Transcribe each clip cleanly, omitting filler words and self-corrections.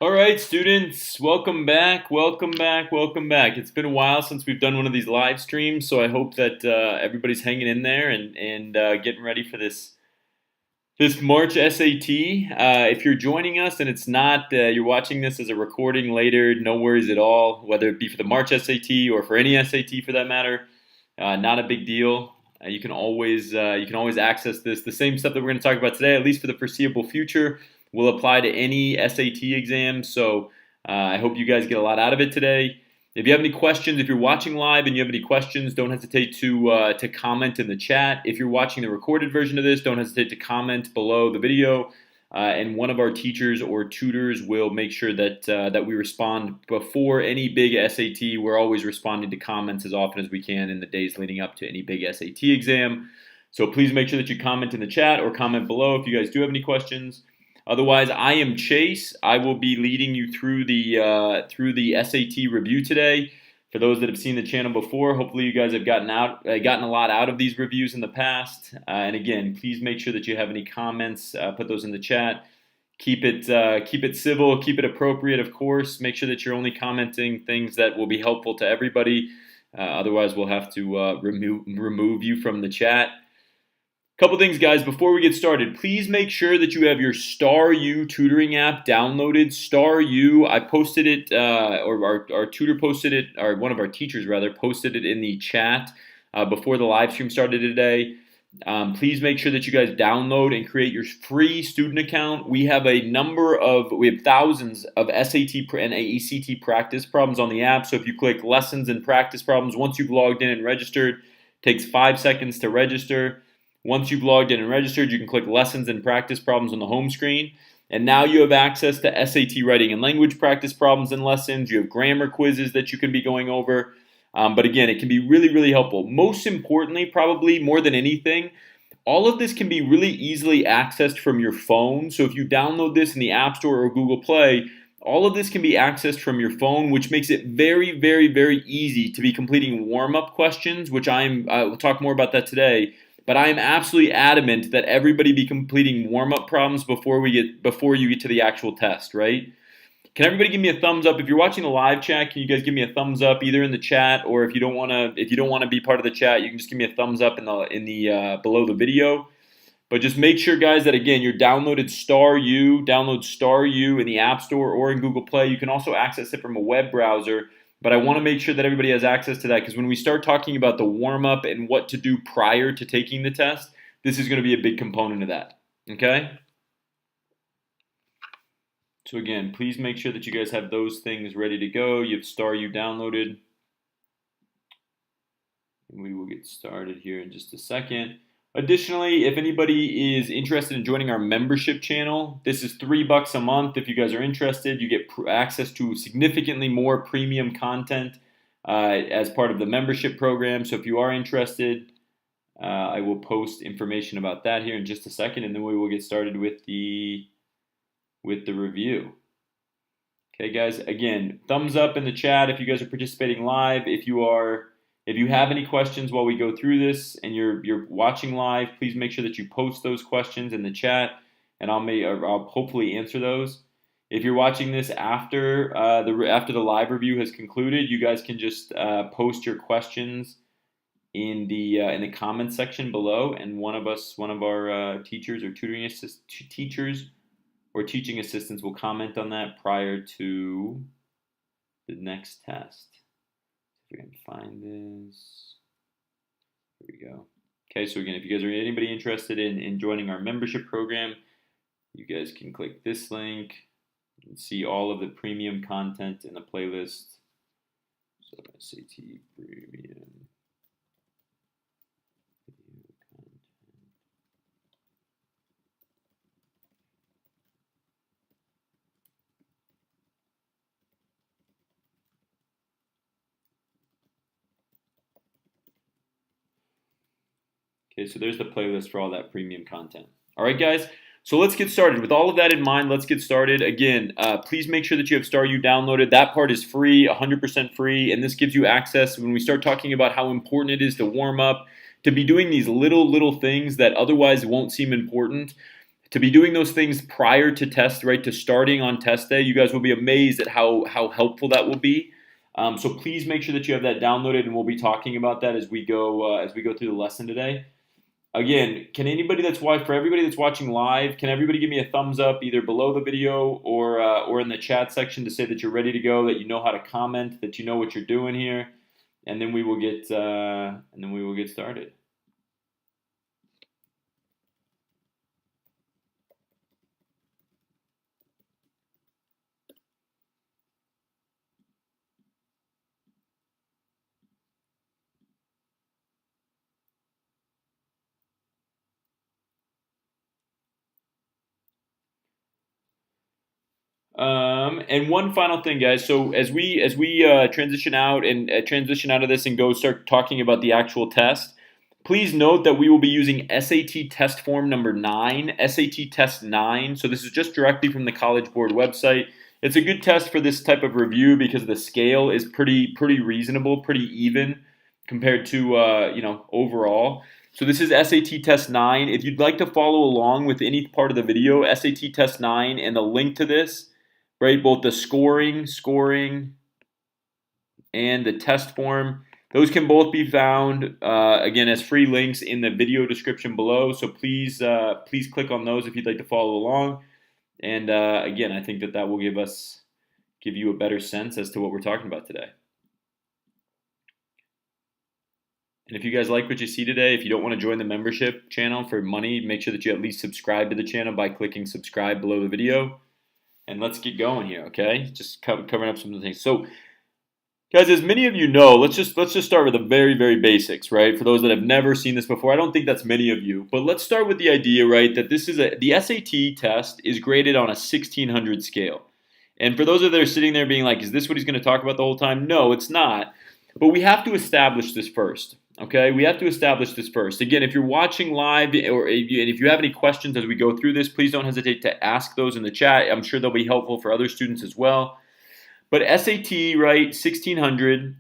All right, students, welcome back, welcome back, welcome back. It's been a while since we've done one of these live streams, so I hope that everybody's hanging in there and getting ready for this March SAT. If you're joining us and it's not, you're watching this as a recording later, no worries at all, whether it be for the March SAT or for any SAT for that matter. Not a big deal. You can always access this. The same stuff that we're going to talk about today, at least for the foreseeable future, will apply to any SAT exam. So I hope you guys get a lot out of it today. If you have any questions, if you're watching live and you have any questions, don't hesitate to comment in the chat. If you're watching the recorded version of this, don't hesitate to comment below the video. And one of our teachers or tutors will make sure that we respond before any big SAT. We're always responding to comments as often as we can in the days leading up to any big SAT exam. So please make sure that you comment in the chat or comment below if you guys do have any questions. Otherwise, I am Chase. I will be leading you through the SAT review today. For those that have seen the channel before, hopefully you guys have gotten a lot out of these reviews in the past. And again, please make sure that you have any comments. Put those in the chat. Keep it civil. Keep it appropriate, of course. Make sure that you're only commenting things that will be helpful to everybody. Otherwise, we'll have to remove you from the chat. Couple things, guys, before we get started. Please make sure that you have your StarU tutoring app downloaded. StarU, I posted it, or our tutor posted it, or one of our teachers rather posted it in the chat before the live stream started today. Please make sure that you guys download and create your free student account. We have thousands of SAT and ACT practice problems on the app. So if you click lessons and practice problems, once you've logged in and registered, it takes 5 seconds to register. Once you've logged in and registered, you can click Lessons and Practice Problems on the home screen. And now you have access to SAT writing and language practice problems and lessons. You have grammar quizzes that you can be going over. But again, it can be really, really helpful. Most importantly, probably more than anything, all of this can be really easily accessed from your phone. So if you download this in the App Store or Google Play, all of this can be accessed from your phone, which makes it very, very, very easy to be completing warm-up questions, which we'll talk more about that today. But I am absolutely adamant that everybody be completing warm-up problems before you get to the actual test, right? Can everybody give me a thumbs up if you're watching the live chat? Can you guys give me a thumbs up either in the chat, or if you don't want to be part of the chat, you can just give me a thumbs up in the below the video. But just make sure, guys, that again you're downloaded StarU. Download StarU in the App Store or in Google Play. You can also access it from a web browser. But I want to make sure that everybody has access to that, because when we start talking about the warm-up and what to do prior to taking the test, this is going to be a big component of that, okay? So again, please make sure that you guys have those things ready to go. You have StarU downloaded. And we will get started here in just a second. Additionally, if anybody is interested in joining our membership channel, this is $3 a month. If you guys are interested, you get access to significantly more premium content as part of the membership program. So if you are interested, I will post information about that here in just a second, and then we will get started with the review. Okay, guys. Again, thumbs up in the chat if you guys are participating live. If you have any questions while we go through this and you're watching live, please make sure that you post those questions in the chat, and I'll hopefully answer those. If you're watching this after the live review has concluded, you guys can just post your questions in the comments section below, and one of our teachers or teachers or teaching assistants will comment on that prior to the next test. If we can find this. Here we go. Okay, so again, if you guys are anybody interested in joining our membership program, you guys can click this link and see all of the premium content in the playlist. So SAT premium. Okay, so there's the playlist for all that premium content. All right, guys, so let's get started. With all of that in mind, let's get started. Again, please make sure that you have StarU downloaded. That part is free, 100% free, and this gives you access when we start talking about how important it is to warm up, to be doing these little things that otherwise won't seem important, to be doing those things prior to test, right, to starting on test day. You guys will be amazed at how helpful that will be. So please make sure that you have that downloaded, and we'll be talking about that as we go through the lesson today. Again, for everybody that's watching live, can everybody give me a thumbs up either below the video or in the chat section to say that you're ready to go, that you know how to comment, that you know what you're doing here, and then we will get started. And one final thing, guys. So as we transition out of this and go start talking about the actual test, please note that we will be using SAT test form number 9, SAT test 9. So this is just directly from the College Board website. It's a good test for this type of review because the scale is pretty reasonable, pretty even compared to overall. So this is SAT Test 9. If you'd like to follow along with any part of the video, SAT Test 9 and the link to this, right, both the scoring, and the test form, those can both be found, again, as free links in the video description below. So please click on those if you'd like to follow along. And again, I think that will give you a better sense as to what we're talking about today. And if you guys like what you see today, if you don't want to join the membership channel for money, make sure that you at least subscribe to the channel by clicking subscribe below the video. And let's get going here, okay? Just covering up some of the things. So, guys, as many of you know, let's just start with the very, very basics, right? For those that have never seen this before, I don't think that's many of you, but let's start with the idea, right, that the SAT test is graded on a 1600 scale. And for those that are sitting there being like, is this what he's going to talk about the whole time? No, it's not. But we have to establish this first. Okay, we have to establish this first. Again, if you're watching live and if you have any questions as we go through this, please don't hesitate to ask those in the chat. I'm sure they'll be helpful for other students as well. But SAT, right, 1600,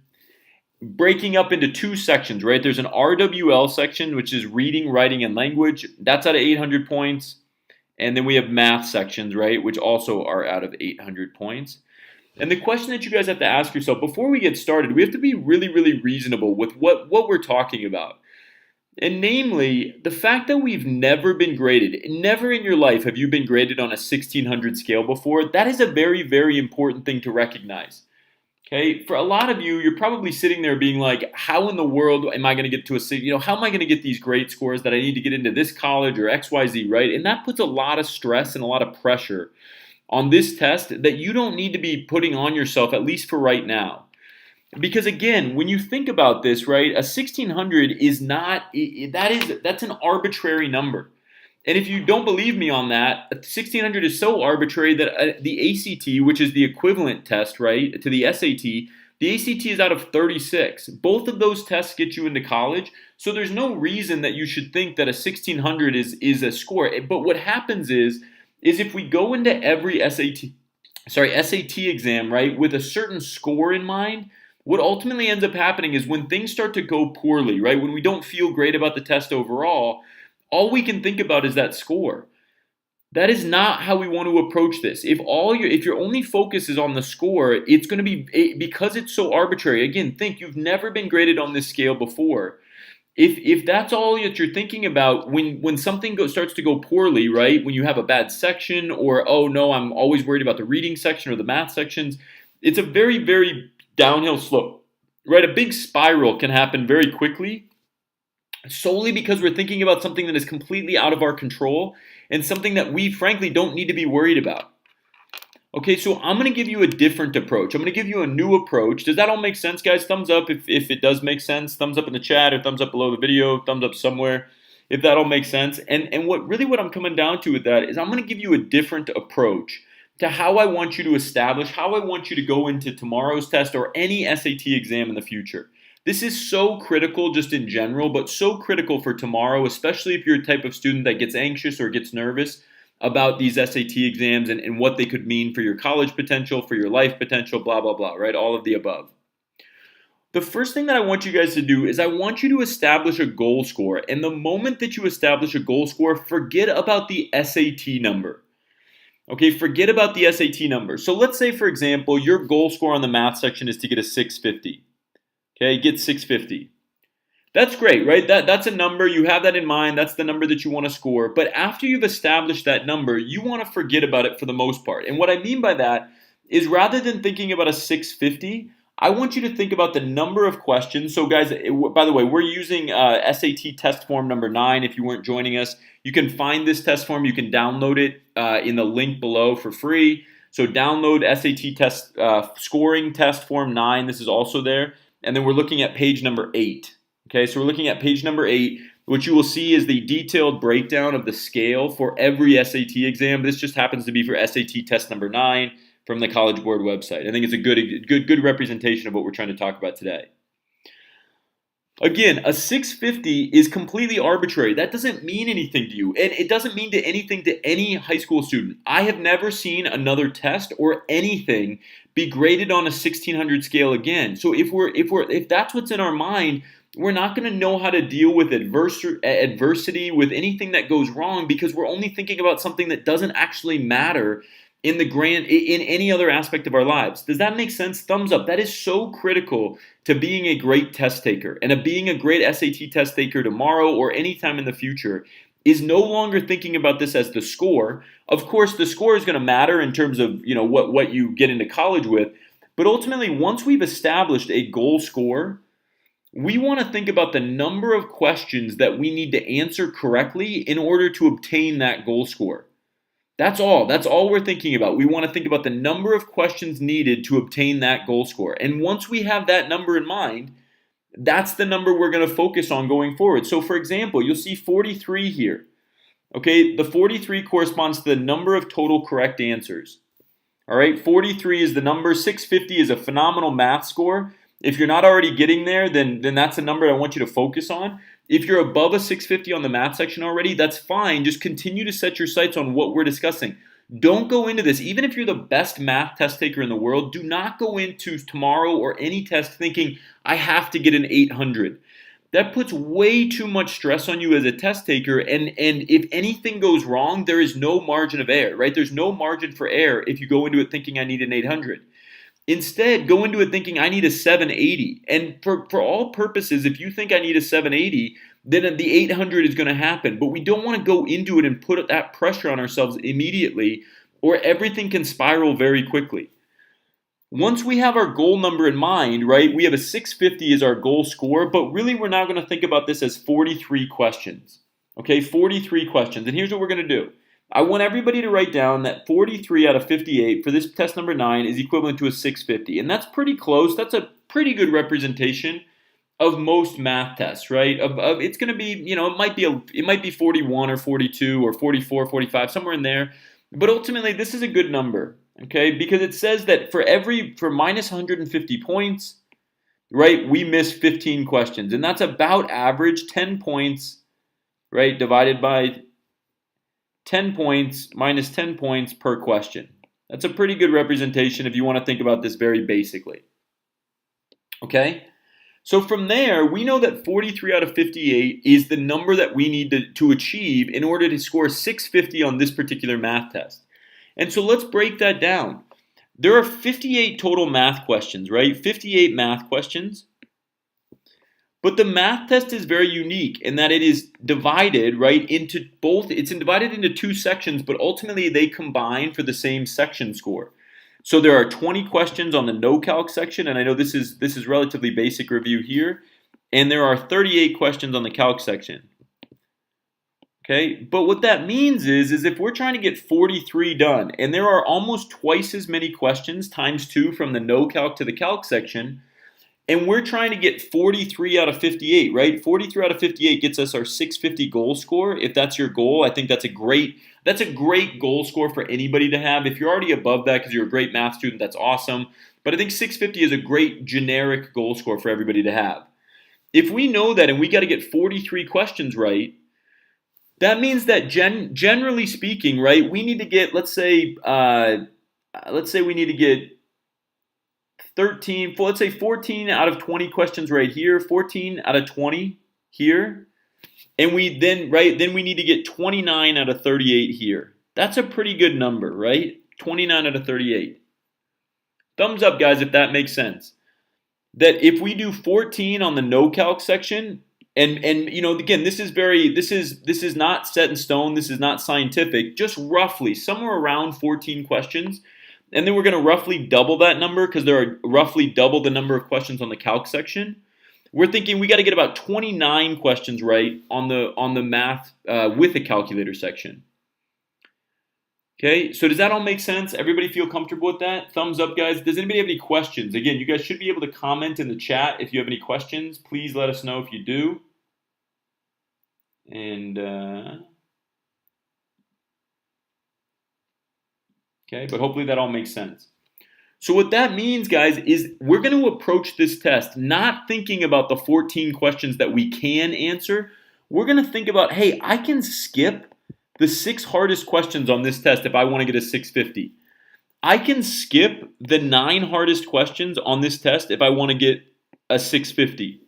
breaking up into two sections, right? There's an RWL section, which is reading, writing, and language. That's out of 800 points. And then we have math sections, right, which also are out of 800 points. And the question that you guys have to ask yourself before we get started, we have to be really, really reasonable with what we're talking about. And namely, the fact that we've never been graded, never in your life have you been graded on a 1600 scale before, that is a very, very important thing to recognize. Okay, for a lot of you, you're probably sitting there being like, how in the world am I going to get to how am I going to get these grade scores that I need to get into this college or XYZ, right? And that puts a lot of stress and a lot of pressure on this test that you don't need to be putting on yourself, at least for right now. Because again, when you think about this, right, a 1600 is not, that's an arbitrary number. And if you don't believe me on that, 1600 is so arbitrary that the ACT, which is the equivalent test, right, to the SAT, the ACT is out of 36. Both of those tests get you into college, so there's no reason that you should think that a 1600 is a score. But what happens is if we go into every SAT exam, right, with a certain score in mind, what ultimately ends up happening is when things start to go poorly, right, when we don't feel great about the test overall, all we can think about is that score. That is not how we want to approach this. If your only focus is on the score, it's going to be, because it's so arbitrary. Again, think you've never been graded on this scale before. If that's all that you're thinking about when something starts to go poorly, right? When you have a bad section, or oh no, I'm always worried about the reading section or the math sections, it's a very, very downhill slope, right? A big spiral can happen very quickly, solely because we're thinking about something that is completely out of our control and something that we frankly don't need to be worried about. Okay, so I'm going to give you a different approach. I'm going to give you a new approach. Does that all make sense, guys? Thumbs up if it does make sense. Thumbs up in the chat or thumbs up below the video. Thumbs up somewhere if that all makes sense. And what I'm coming down to with that is I'm going to give you a different approach to how I want you to establish, how I want you to go into tomorrow's test or any SAT exam in the future. This is so critical just in general, but so critical for tomorrow, especially if you're a type of student that gets anxious or gets nervous about these SAT exams and what they could mean for your college potential, for your life potential, blah, blah, blah, right? All of the above. The first thing that I want you guys to do is I want you to establish a goal score. And the moment that you establish a goal score, forget about the SAT number. Okay, forget about the SAT number. So let's say, for example, your goal score on the math section is to get a 650. Okay, get 650. That's great, right? That's a number. You have that in mind. That's the number that you want to score. But after you've established that number, you want to forget about it for the most part. And what I mean by that is rather than thinking about a 650, I want you to think about the number of questions. So guys, by the way, we're using SAT test form number 9. If you weren't joining us, you can find this test form. You can download it in the link below for free. So download SAT test scoring test form 9. This is also there. And then we're looking at page number 8. Okay, so we're looking at page number 8. What you will see is the detailed breakdown of the scale for every SAT exam. This just happens to be for SAT test number 9 from the College Board website. I think it's a good representation of what we're trying to talk about today. Again, a 650 is completely arbitrary. That doesn't mean anything to you, and it doesn't mean anything to any high school student. I have never seen another test or anything be graded on a 1600 scale again. So if that's what's in our mind, we're not going to know how to deal with adversity, with anything that goes wrong, because we're only thinking about something that doesn't actually matter in any other aspect of our lives. Does that make sense? Thumbs up. That is so critical to being a great test taker and of being a great SAT test taker tomorrow or anytime in the future, is no longer thinking about this as the score. Of course, the score is going to matter in terms of, what you get into college with, but ultimately, once we've established a goal score, we want to think about the number of questions that we need to answer correctly in order to obtain that goal score. That's all. That's all we're thinking about. We want to think about the number of questions needed to obtain that goal score. And once we have that number in mind, that's the number we're going to focus on going forward. So for example, you'll see 43 here. Okay, the 43 corresponds to the number of total correct answers. All right, 43 is the number. 650 is a phenomenal math score. If you're not already getting there, then that's a number I want you to focus on. If you're above a 650 on the math section already, that's fine. Just continue to set your sights on what we're discussing. Don't go into this, even if you're the best math test taker in the world, do not go into tomorrow or any test thinking, I have to get an 800. That puts way too much stress on you as a test taker, and if anything goes wrong, there is no margin of error, right? There's no margin for error if you go into it thinking I need an 800. Instead, go into it thinking I need a 780. And for all purposes, if you think I need a 780, then the 800 is going to happen. But we don't want to go into it and put that pressure on ourselves immediately, or everything can spiral very quickly. Once we have our goal number in mind, right, we have a 650 as our goal score, but really we're now going to think about this as 43 questions. Okay, 43 questions. And here's what we're going to do. I want everybody to write down that 43 out of 58 for this test number 9 is equivalent to a 650. And that's pretty close. That's a pretty good representation of most math tests, right? It's going to be, it might be 41 or 42 or 44, 45, somewhere in there. But ultimately, this is a good number, okay? Because it says that for minus 150 points, right, we miss 15 questions. And that's about average 10 points, right, divided by 10 points minus 10 points per question. That's a pretty good representation if you want to think about this very basically. Okay? So from there, we know that 43 out of 58 is the number that we need to achieve in order to score 650 on this particular math test. And so let's break that down. There are 58 total math questions, right? 58 math questions. But the math test is very unique in that it is divided, right, into both. It's divided into two sections, but ultimately they combine for the same section score. So there are 20 questions on the no-calc section, and I know this is relatively basic review here, and there are 38 questions on the calc section. Okay, but what that means is if we're trying to get 43 done, and there are almost twice as many questions times 2 from the no-calc to the calc section, and we're trying to get 43 out of 58, right? 43 out of 58 gets us our 650 goal score. If that's your goal, I think that's a great goal score for anybody to have. If you're already above that because you're a great math student, that's awesome. But I think 650 is a great generic goal score for everybody to have. If we know that and we got to get 43 questions right, that means that generally speaking, right, we need to get, let's say we need to get 13, let's say 14 out of 20 questions right here, 14 out of 20 here. And we then we need to get 29 out of 38 here. That's a pretty good number, right? 29 out of 38. Thumbs up, guys, if that makes sense. That if we do 14 on the no calc section, and again, this is not set in stone, this is not scientific, just roughly somewhere around 14 questions. And then we're going to roughly double that number because there are roughly double the number of questions on the calc section. We're thinking we got to get about 29 questions right on the math with the calculator section. Okay, so does that all make sense? Everybody feel comfortable with that? Thumbs up, guys. Does anybody have any questions? Again, you guys should be able to comment in the chat if you have any questions. Please let us know if you do. And okay, but hopefully that all makes sense. So what that means, guys, is we're going to approach this test not thinking about the 14 questions that we can answer. We're going to think about, hey, I can skip the 6 hardest questions on this test if I want to get a 650. I can skip the 9 hardest questions on this test if I want to get a 650.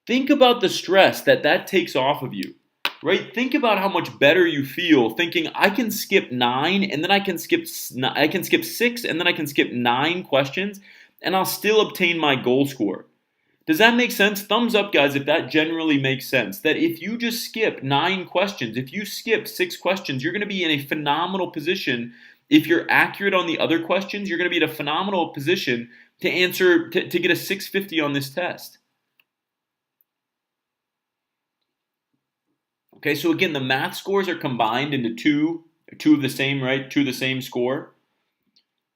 Think about the stress that takes off of you, right? Think about how much better you feel thinking I can skip 9 and then I can skip 6 and then I can skip 9 questions and I'll still obtain my goal score. Does that make sense? Thumbs up, guys, if that generally makes sense. That if you just skip 9 questions, if you skip 6 questions, you're going to be in a phenomenal position. If you're accurate on the other questions, you're going to be in a phenomenal position to answer, to get a 650 on this test. Okay, so again, the math scores are combined into two of the same, right? 2 of the same score.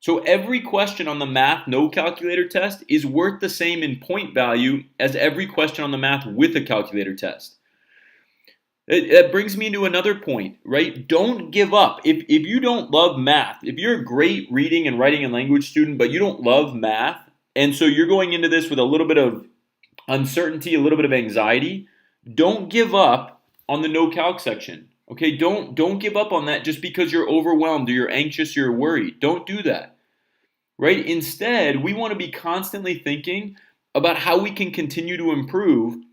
So every question on the math no calculator test is worth the same in point value as every question on the math with a calculator test. That brings me to another point, right? Don't give up. If you don't love math, if you're a great reading and writing and language student, but you don't love math, and so you're going into this with a little bit of uncertainty, a little bit of anxiety, don't give up on the no calc section. Okay, don't give up on that just because you're overwhelmed or you're anxious or you're worried. Don't do that. Right? Instead, we want to be constantly thinking about how we can continue to improve,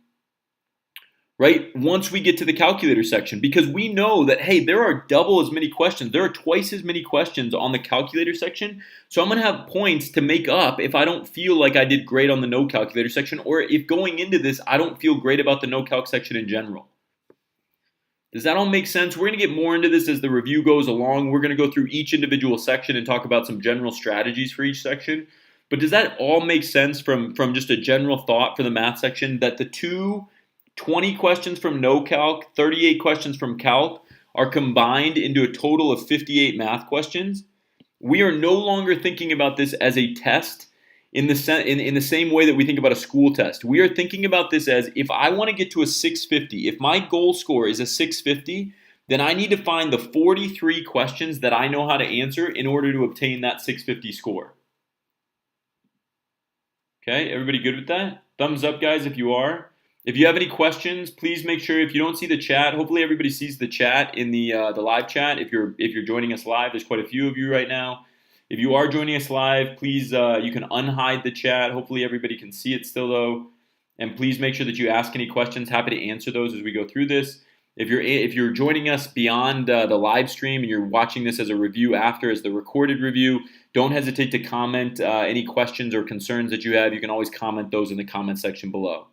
right, once we get to the calculator section. Because we know that, hey, there are double as many questions. There are twice as many questions on the calculator section. So I'm going to have points to make up if I don't feel like I did great on the no calculator section, or if going into this, I don't feel great about the no calc section in general. Does that all make sense? We're going to get more into this as the review goes along. We're going to go through each individual section and talk about some general strategies for each section. But does that all make sense from just a general thought for the math section, that the 20 questions from no calc, 38 questions from calc are combined into a total of 58 math questions? We are no longer thinking about this as a test in the same way that we think about a school test. We are thinking about this as, if I want to get to a 650, if my goal score is a 650, then I need to find the 43 questions that I know how to answer in order to obtain that 650 score. Okay, everybody good with that? Thumbs up, guys, if you are. If you have any questions, please make sure, if you don't see the chat, hopefully everybody sees the chat in the live chat. If you're joining us live, there's quite a few of you right now. If you are joining us live, please, you can unhide the chat. Hopefully everybody can see it still, though. And please make sure that you ask any questions. Happy to answer those as we go through this. If you're joining us beyond the live stream and you're watching this as a review after, as the recorded review, don't hesitate to comment any questions or concerns that you have. You can always comment those in the comment section below.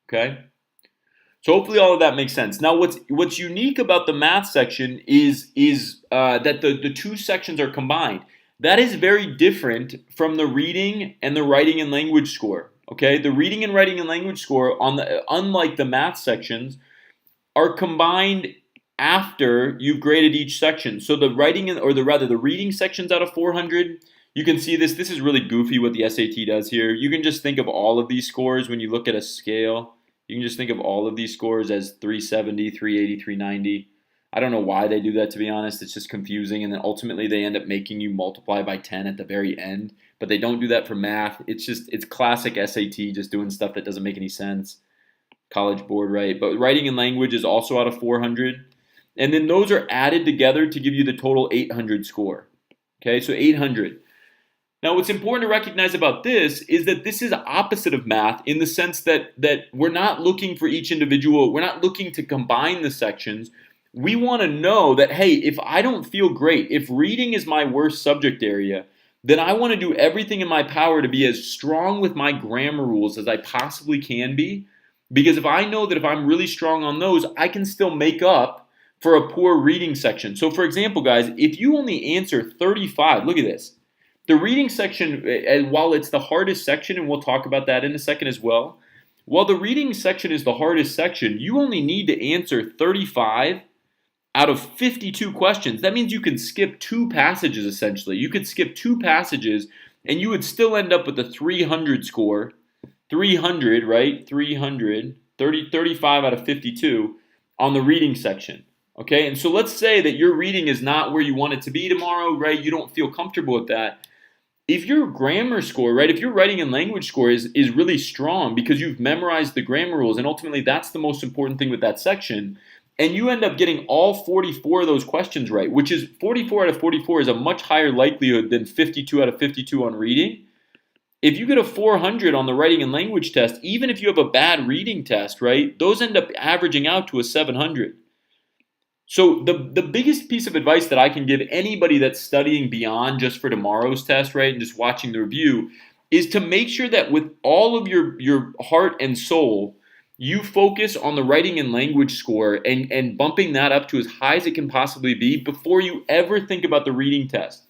Okay? So hopefully all of that makes sense. Now, what's unique about the math section is that the 2 sections are combined. That is very different from the reading and the writing and language score. Okay, the reading and writing and language score, unlike the math sections, are combined after you've graded each section. So the the reading sections out of 400. You can see this. This is really goofy what the SAT does here. You can just think of all of these scores when you look at a scale. You can just think of all of these scores as 370, 380, 390. I don't know why they do that, to be honest. It's just confusing. And then ultimately they end up making you multiply by 10 at the very end. But they don't do that for math. It's classic SAT, just doing stuff that doesn't make any sense. College board, right? But writing and language is also out of 400. And then those are added together to give you the total 800 score. Okay, so 800. Now, what's important to recognize about this is that this is opposite of math in the sense that we're not looking for each individual, we're not looking to combine the sections. We want to know that, hey, if I don't feel great, if reading is my worst subject area, then I want to do everything in my power to be as strong with my grammar rules as I possibly can be. Because if I know that if I'm really strong on those, I can still make up for a poor reading section. So, for example, guys, if you only answer 35, look at this. The reading section, while it's the hardest section, and we'll talk about that in a second as well, while the reading section is the hardest section, you only need to answer 35 out of 52 questions. That means you can skip two passages essentially. You could skip two passages and you would still end up with a 300 score. 300, right? 300, 35 out of 52 on the reading section. Okay, and so let's say that your reading is not where you want it to be tomorrow, right? You don't feel comfortable with that. If your grammar score, right, if your writing and language score is really strong because you've memorized the grammar rules, and ultimately that's the most important thing with that section, and you end up getting all 44 of those questions right, which is 44 out of 44 is a much higher likelihood than 52 out of 52 on reading. If you get a 400 on the writing and language test, even if you have a bad reading test, right, those end up averaging out to a 700. So the biggest piece of advice that I can give anybody that's studying beyond just for tomorrow's test, right, and just watching the review, is to make sure that with all of your heart and soul, you focus on the writing and language score and bumping that up to as high as it can possibly be before you ever think about the reading test.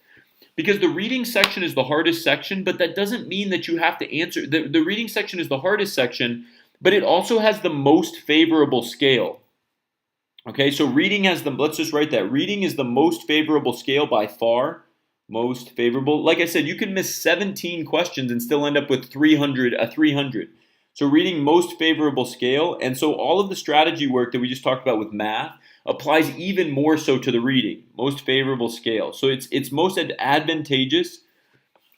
Because the reading section is the hardest section, but that doesn't mean that you have to answer. The reading section is the hardest section, but it also has the most favorable scale. Okay, so reading has the, let's just write that. Reading is the most favorable scale by far. Most favorable. Like I said, you can miss 17 questions and still end up with 300. So reading most favorable scale. And so all of the strategy work that we just talked about with math applies even more so to the reading. Most favorable scale. So it's most advantageous,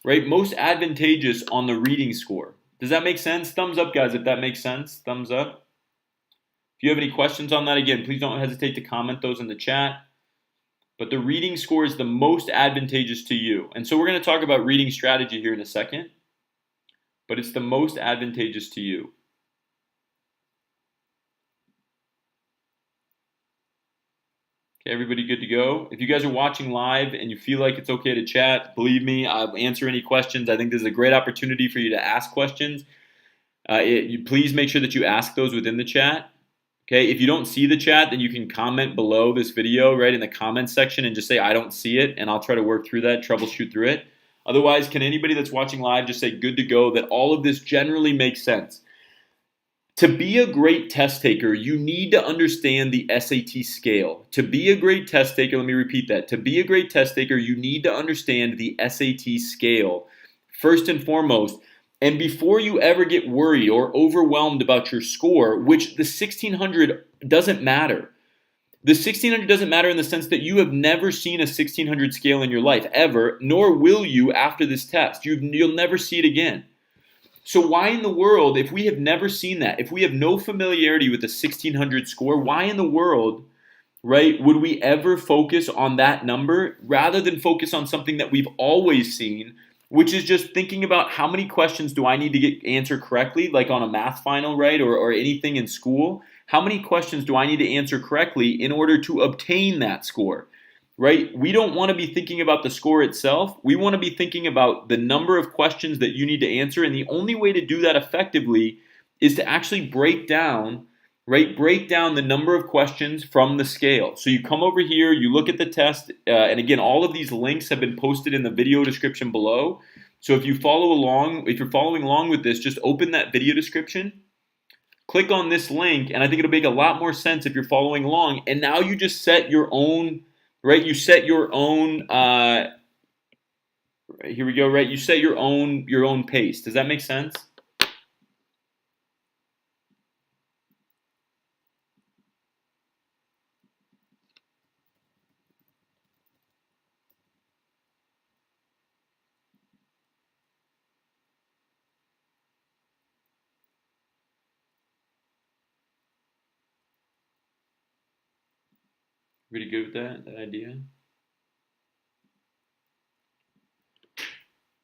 right? Most advantageous on the reading score. Does that make sense? Thumbs up, guys, if that makes sense. Thumbs up. If you have any questions on that, again, please don't hesitate to comment those in the chat. But the reading score is the most advantageous to you. And so we're going to talk about reading strategy here in a second. But it's the most advantageous to you. Okay, everybody good to go? If you guys are watching live and you feel like it's okay to chat, believe me, I'll answer any questions. I think this is a great opportunity for you to ask questions. Please make sure that you ask those within the chat. Okay, if you don't see the chat, then you can comment below this video, right, in the comments section and just say, I don't see it, and I'll try to work through that, troubleshoot through it. Otherwise, can anybody that's watching live just say good to go, that all of this generally makes sense? To be a great test taker, you need to understand the SAT scale. To be a great test taker, let me repeat that. To be a great test taker, you need to understand the SAT scale, first and foremost. And before you ever get worried or overwhelmed about your score, which the 1600 doesn't matter. The 1600 doesn't matter in the sense that you have never seen a 1600 scale in your life, ever, nor will you after this test. You'll never see it again. So why in the world, if we have never seen that, if we have no familiarity with the 1600 score, why in the world, right, would we ever focus on that number rather than focus on something that we've always seen, which is just thinking about how many questions do I need to get answered correctly, like on a math final, right, or anything in school? How many questions do I need to answer correctly in order to obtain that score? Right? We don't want to be thinking about the score itself. We want to be thinking about the number of questions that you need to answer. And the only way to do that effectively is to actually break down, right? Break down the number of questions from the scale. So you come over here, you look at the test, and again, all of these links have been posted in the video description below. So if you follow along, if you're following along with this, just open that video description, click on this link, and I think it'll make a lot more sense if you're following along. And now you just set your own, right? You set your own, here we go, right? You set your own pace. Does that make sense? Pretty good with that idea?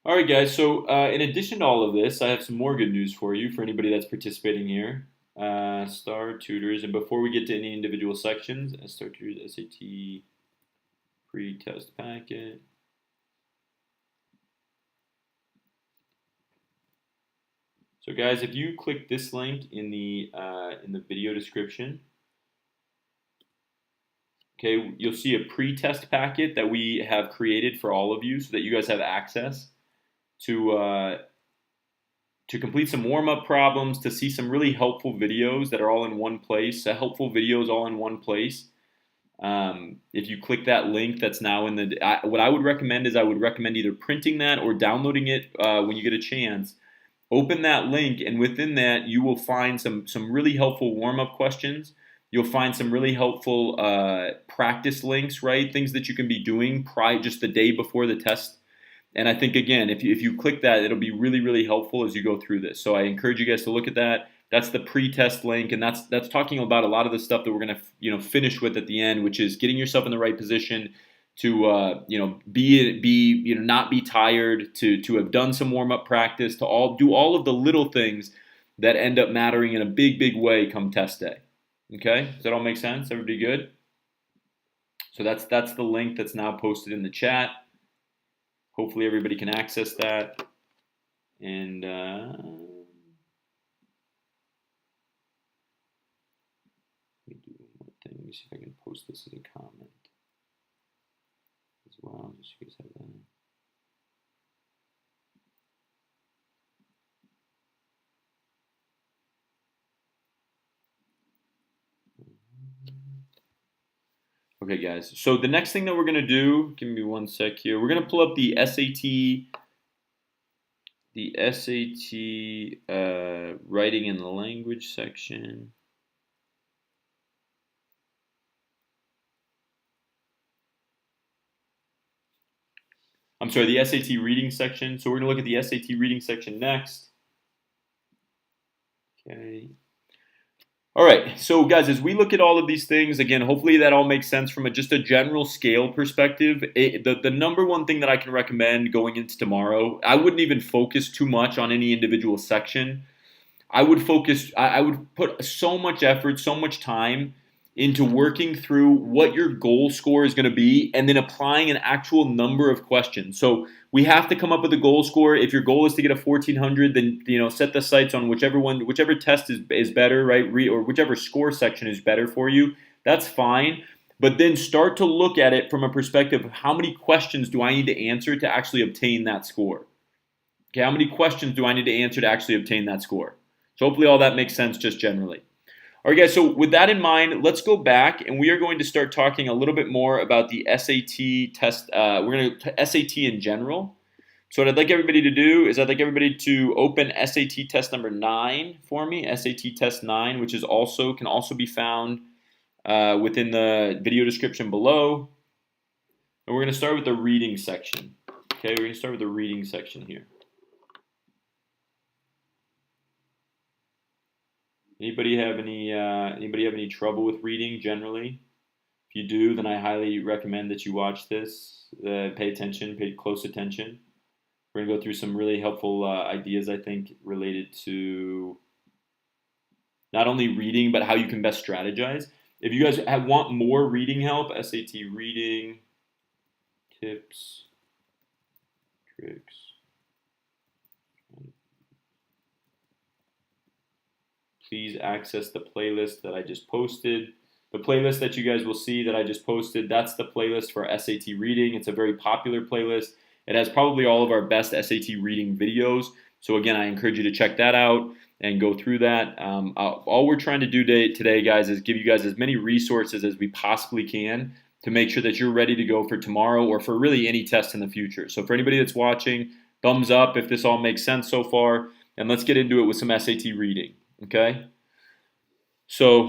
All right, guys. So, in addition to all of this, I have some more good news for you for anybody that's participating here. Star Tutors, and before we get to any individual sections, Star Tutors SAT pre-test packet. So, guys, if you click this link in the video description, okay, you'll see a pre-test packet that we have created for all of you, so that you guys have access to complete some warm-up problems, to see some really helpful videos that are all in one place, helpful videos all in one place. If you click that link that's now in the, what I would recommend is I would recommend either printing that or downloading it when you get a chance. Open that link, and within that you will find some really helpful warm-up questions. You'll find some really helpful practice links, right? Things that you can be doing just the day before the test. And I think, again, if you click that, it'll be really, really helpful as you go through this. So I encourage you guys to look at that. That's the pre-test link, and that's talking about a lot of the stuff that we're going to finish with at the end, which is getting yourself in the right position to not be tired, to have done some warm-up practice, to do all of the little things that end up mattering in a big, big way come test day. Okay, does that all make sense? Everybody good? So that's the link that's now posted in the chat. Hopefully everybody can access that. And let me do one more thing. Let me see if I can post this as a comment as well, just so you guys have that. Okay, guys. So the next thing that we're going to do, give me one sec here. We're going to pull up the SAT writing in the language section. I'm sorry, the SAT reading section. So we're going to look at the SAT reading section next. Okay. All right, so guys, as we look at all of these things, again, hopefully that all makes sense from just a general scale perspective. The number one thing that I can recommend going into tomorrow, I wouldn't even focus too much on any individual section. I would put so much effort, so much time into working through what your goal score is going to be, and then applying an actual number of questions. So we have to come up with a goal score. If your goal is to get a 1400, then set the sights on whichever test is better, right? Or whichever score section is better for you. That's fine. But then start to look at it from a perspective of how many questions do I need to answer to actually obtain that score? Okay, how many questions do I need to answer to actually obtain that score? So hopefully all that makes sense just generally. All right, guys, so with that in mind, let's go back, and we are going to start talking a little bit more about the SAT test. We're going to SAT in general. So what I'd like everybody to do is I'd like everybody to open SAT test number 9 for me, SAT test 9, which can also be found within the video description below. And we're going to start with the reading section. Okay, we're going to start with the reading section here. Anybody have any trouble with reading generally? If you do, then I highly recommend that you watch this. Pay attention, pay close attention. We're gonna go through some really helpful ideas, I think, related to not only reading but how you can best strategize. If you guys want more reading help, SAT reading tips, tricks. Please access the playlist that I just posted. The playlist that you guys will see that I just posted, that's the playlist for SAT reading. It's a very popular playlist. It has probably all of our best SAT reading videos. So again, I encourage you to check that out and go through that. All we're trying to do today, guys, is give you guys as many resources as we possibly can to make sure that you're ready to go for tomorrow or for really any test in the future. So for anybody that's watching, thumbs up if this all makes sense so far, and let's get into it with some SAT reading. Okay, so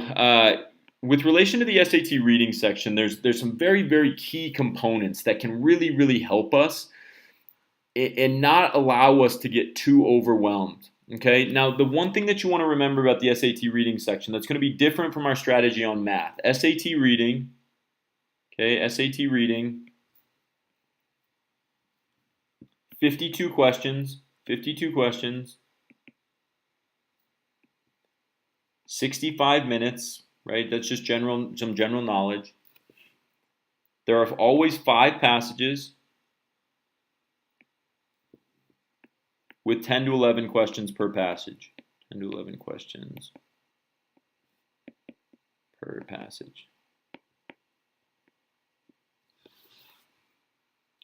with relation to the SAT reading section, there's some very, very key components that can really, really help us and not allow us to get too overwhelmed. Okay, now the one thing that you want to remember about the SAT reading section that's going to be different from our strategy on math, SAT reading, okay, SAT reading 52 questions, 52 questions, 65 minutes, right? That's just some general knowledge. There are always 5 passages with 10 to 11 questions per passage. 10 to 11 questions per passage.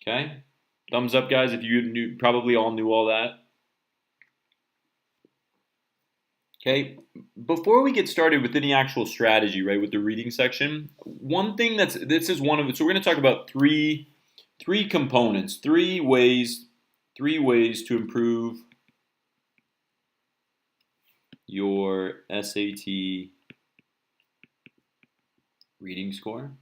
Okay? Thumbs up, guys, if you probably all knew all that. Okay, before we get started with any actual strategy, right, with the reading section, one thing this is one of it. So we're going to talk about three components, three ways to improve your SAT reading score.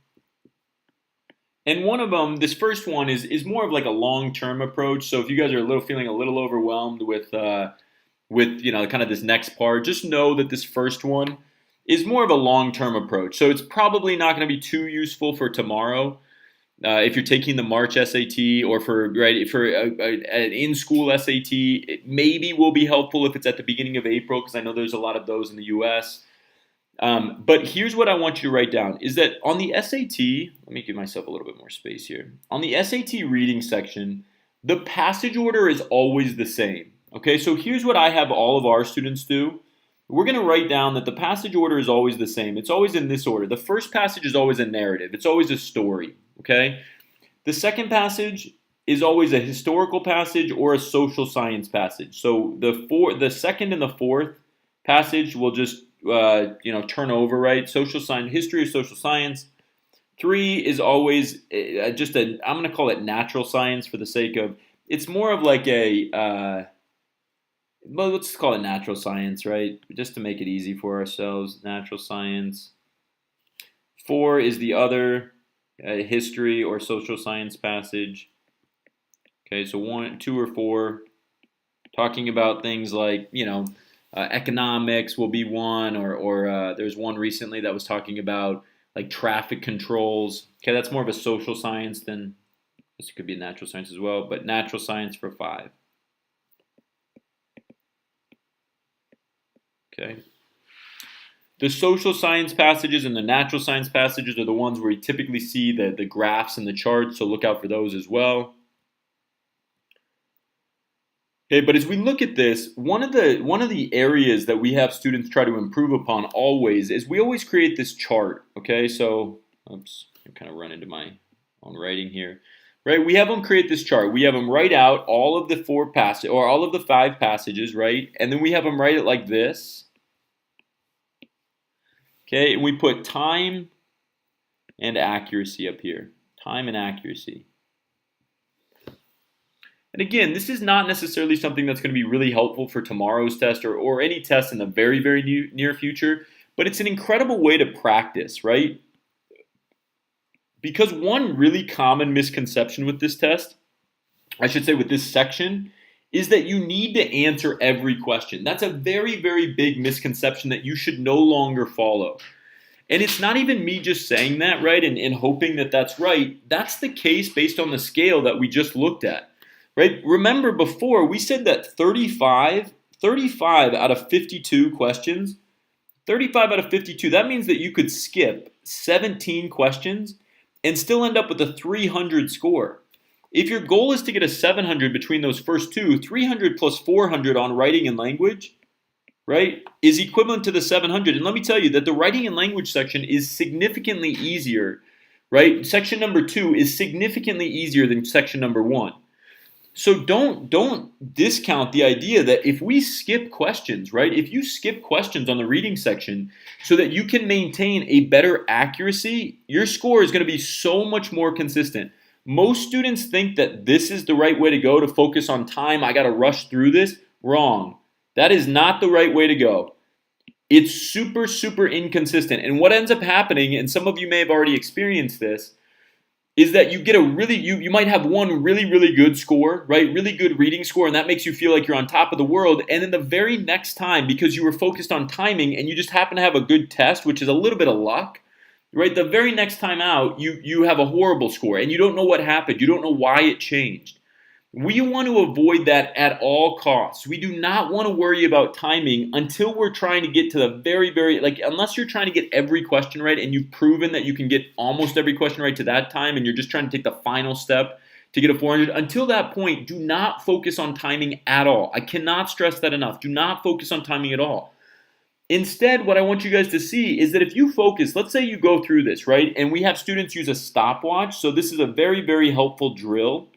And one of them, this first one is more of like a long-term approach. So if you guys are feeling a little overwhelmed with kind of this next part, just know that this first one is more of a long-term approach. So it's probably not going to be too useful for tomorrow if you're taking the March SAT or for an in-school SAT. It maybe will be helpful if it's at the beginning of April, because I know there's a lot of those in the U.S. But here's what I want you to write down, is that on the SAT, let me give myself a little bit more space here. On the SAT reading section, the passage order is always the same. Okay, so here's what I have all of our students do. We're going to write down that the passage order is always the same. It's always in this order. The first passage is always a narrative. It's always a story. Okay, the second passage is always a historical passage or a social science passage. So the second and the fourth passage will just turn over, right? Social science, history of social science. 3 is always I'm going to call it natural science for the sake of, it's more of like well, let's call it natural science, right? Just to make it easy for ourselves, natural science. 4 is the other history or social science passage. Okay, so 1, 2, or 4, talking about things like, economics will be 1, or there's one recently that was talking about like traffic controls. Okay, that's more of a social science than, this could be a natural science as well, but natural science for 5. Okay. The social science passages and the natural science passages are the ones where you typically see the graphs and the charts, so look out for those as well. Okay, but as we look at this, one of the areas that we have students try to improve upon always is we always create this chart. Okay, so oops, I kind of run into my own writing here. Right, we have them create this chart. We have them write out all of the 4 passages or all of the 5 passages, right? And then we have them write it like this. Okay, and we put time and accuracy up here. Time and accuracy. And again, this is not necessarily something that's going to be really helpful for tomorrow's test or any test in the very, very near future, but it's an incredible way to practice, right? Because one really common misconception with this test, I should say with this section, is that you need to answer every question. That's a very, very big misconception that you should no longer follow. And it's not even me just saying that, right, and hoping that that's right. That's the case based on the scale that we just looked at, right? Remember before, we said that 35 out of 52 questions, 35 out of 52, that means that you could skip 17 questions and still end up with a 300 score. If your goal is to get a 700 between those first two, 300 plus 400 on writing and language, right, is equivalent to the 700. And let me tell you that the writing and language section is significantly easier, right? Section number 2 is significantly easier than section number 1. So don't discount the idea that if we skip questions, right? If you skip questions on the reading section so that you can maintain a better accuracy, your score is going to be so much more consistent. Most students think that this is the right way to go, to focus on time. I got to rush through this. Wrong. That is not the right way to go. It's super, super inconsistent. And what ends up happening, and some of you may have already experienced this, is that you get you might have one really, really good score, right? Really good reading score, and that makes you feel like you're on top of the world. And then the very next time, because you were focused on timing and you just happen to have a good test, which is a little bit of luck, right? The very next time out, you have a horrible score and you don't know what happened. You don't know why it changed. We want to avoid that at all costs. We do not want to worry about timing until we're trying to get to the very, like, unless you're trying to get every question right and you've proven that you can get almost every question right to that time and you're just trying to take the final step to get a 400. Until that point, do not focus on timing at all. I cannot stress that enough. Do not focus on timing at all. Instead, what I want you guys to see is that if you focus, let's say you go through this, right? And we have students use a stopwatch. So this is a very helpful drill.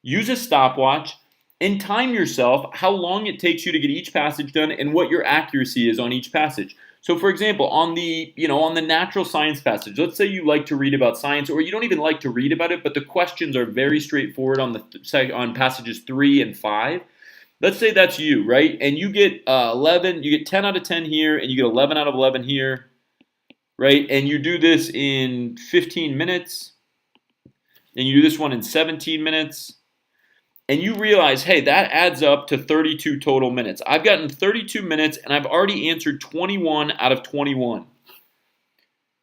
Use a stopwatch and time yourself how long it takes you to get each passage done and what your accuracy is on each passage. So for example, on the natural science passage, let's say you like to read about science or you don't even like to read about it, but the questions are very straightforward on passages 3 and 5. Let's say that's you, right? And you get 11, you get 10 out of 10 here and you get 11 out of 11 here, right? And you do this in 15 minutes and you do this one in 17 minutes. And you realize, hey, that adds up to 32 total minutes. I've gotten 32 minutes and I've already answered 21 out of 21.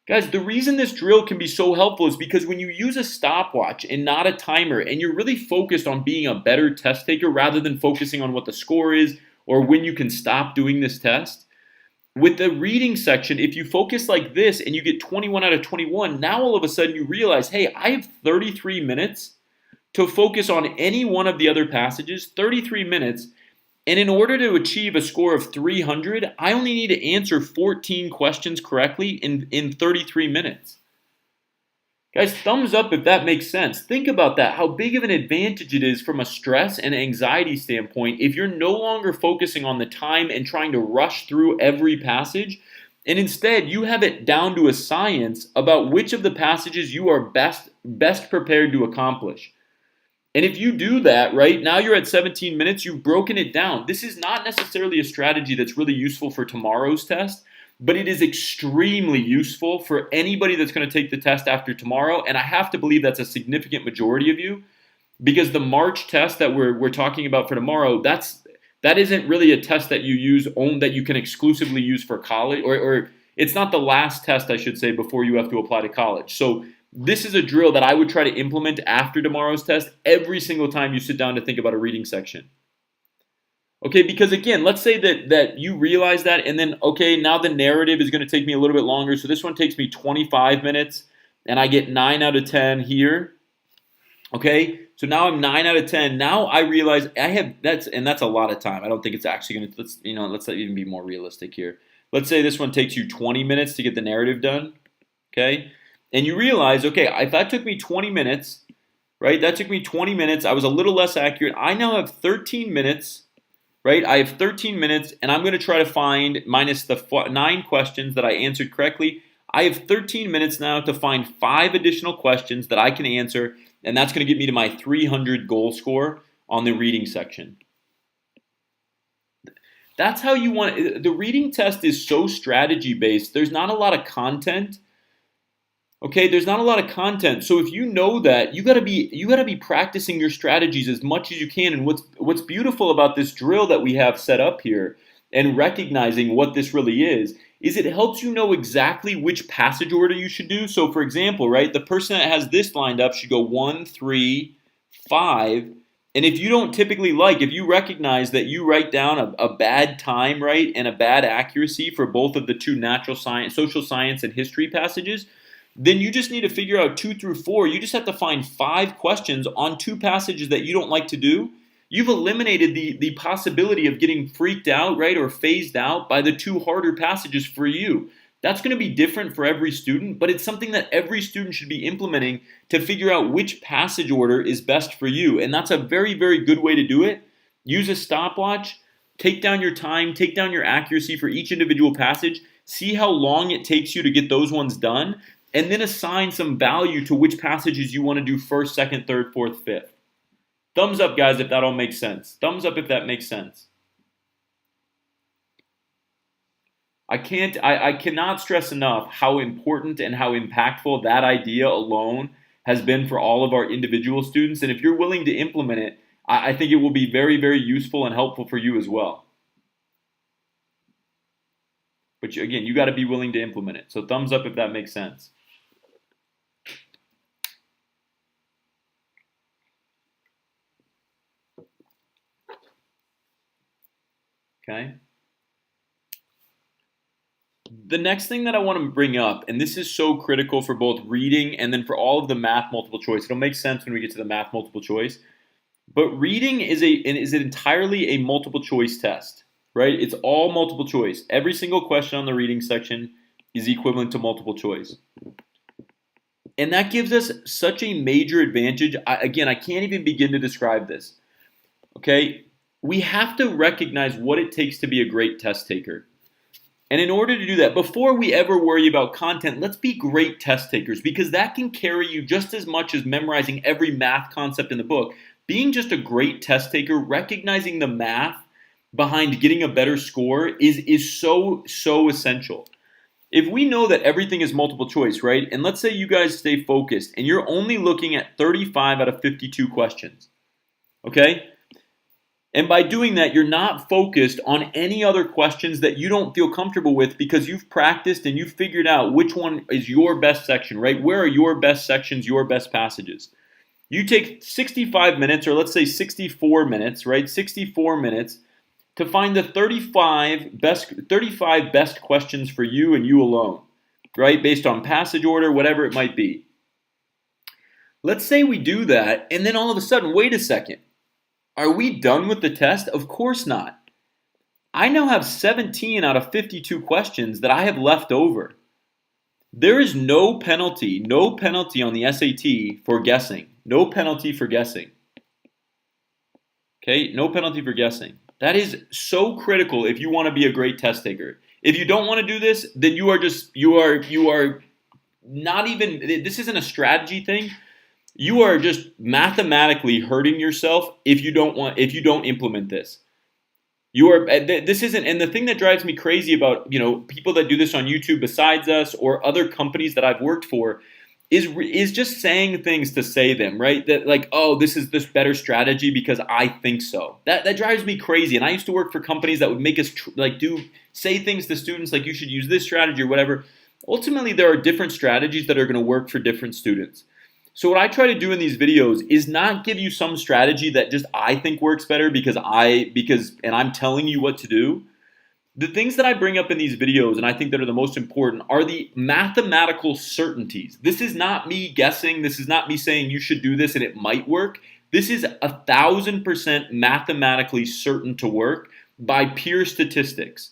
Guys, the reason this drill can be so helpful is because when you use a stopwatch and not a timer, and you're really focused on being a better test taker rather than focusing on what the score is or when you can stop doing this test, with the reading section, if you focus like this and you get 21 out of 21, now all of a sudden you realize, hey, I have 33 minutes to focus on any one of the other passages, 33 minutes, and in order to achieve a score of 300, I only need to answer 14 questions correctly in 33 minutes. Guys, thumbs up if that makes sense. Think about that, how big of an advantage it is from a stress and anxiety standpoint if you're no longer focusing on the time and trying to rush through every passage, and instead you have it down to a science about which of the passages you are best prepared to accomplish. And if you do that, right, now you're at 17 minutes, you've broken it down. This is not necessarily a strategy that's really useful for tomorrow's test, but it is extremely useful for anybody that's going to take the test after tomorrow. And I have to believe that's a significant majority of you, because the March test that we're talking about for tomorrow, that isn't really a test that you use that you can exclusively use for college, or it's not the last test, I should say, before you have to apply to college. So this is a drill that I would try to implement after tomorrow's test every single time you sit down to think about a reading section. Okay, because again, let's say that you realize that, and then, okay, now the narrative is going to take me a little bit longer. So this one takes me 25 minutes, and I get 9 out of 10 here. Okay, so now I'm 9 out of 10. Now I realize that's a lot of time. I don't think it's actually going to, let's even be more realistic here. Let's say this one takes you 20 minutes to get the narrative done. Okay. And you realize, okay, if that took me 20 minutes, right? That took me 20 minutes. I was a little less accurate. I now have 13 minutes, right? I have 13 minutes, and I'm going to try to find, minus the 9 questions that I answered correctly, I have 13 minutes now to find 5 additional questions that I can answer, and that's going to get me to my 300 goal score on the reading section. That's how you want it. The reading test is so strategy-based. There's not a lot of content. Okay, there's not a lot of content. So if you know that, you gotta be practicing your strategies as much as you can. And what's beautiful about this drill that we have set up here and recognizing what this really is it helps you know exactly which passage order you should do. So for example, right, the person that has this lined up should go 1, 3, 5. And if you don't typically if you recognize that you write down a bad time, right, and a bad accuracy for both of the two natural science, social science, and history passages, then you just need to figure out 2 through 4. You just have to find 5 questions on 2 passages that you don't like to do. You've eliminated the possibility of getting freaked out, right, or phased out by the 2 harder passages for you. That's going to be different for every student, but it's something that every student should be implementing to figure out which passage order is best for you. And that's a very good way to do it. Use a stopwatch, take down your time, take down your accuracy for each individual passage, see how long it takes you to get those ones done, and then assign some value to which passages you want to do first, second, third, fourth, fifth. Thumbs up, guys, if that all makes sense. Thumbs up if that makes sense. I cannot stress enough how important and how impactful that idea alone has been for all of our individual students. And if you're willing to implement it, I think it will be very useful and helpful for you as well. But again, you got to be willing to implement it. So thumbs up if that makes sense. Okay. The next thing that I want to bring up, and this is so critical for both reading and then for all of the math multiple choice. It'll make sense when we get to the math multiple choice. But reading is entirely a multiple choice test, right? It's all multiple choice. Every single question on the reading section is equivalent to multiple choice. And that gives us such a major advantage. Again, I can't even begin to describe this. Okay? We have to recognize what it takes to be a great test taker. And in order to do that, before we ever worry about content, let's be great test takers, because that can carry you just as much as memorizing every math concept in the book. Being just a great test taker, recognizing the math behind getting a better score is so essential. If we know that everything is multiple choice, right? And let's say you guys stay focused and you're only looking at 35 out of 52 questions, okay? And by doing that, you're not focused on any other questions that you don't feel comfortable with because you've practiced and you've figured out which one is your best section, right? Where are your best sections, your best passages? You take 65 minutes, or let's say 64 minutes, right? 64 minutes to find the 35 best questions for you and you alone, right? Based on passage order, whatever it might be. Let's say we do that, and then all of a sudden, wait a second. Are we done with the test? Of course not. I now have 17 out of 52 questions that I have left over. There is no penalty on the SAT for guessing. No penalty for guessing. Okay, no penalty for guessing. That is so critical if you want to be a great test taker. If you don't want to do this, then you are not even, this isn't a strategy thing. You are just mathematically hurting yourself if you don't implement this. This isn't, and the thing that drives me crazy about, people that do this on YouTube besides us or other companies that I've worked for is just saying things to say them, right? That like, oh, this is this better strategy because I think so. That drives me crazy. And I used to work for companies that would make us say things to students like you should use this strategy or whatever. Ultimately, there are different strategies that are going to work for different students. So what I try to do in these videos is not give you some strategy that just I think works better because I'm telling you what to do. The things that I bring up in these videos and I think that are the most important are the mathematical certainties. This is not me guessing. This is not me saying you should do this and it might work. This is 1,000% mathematically certain to work by pure statistics.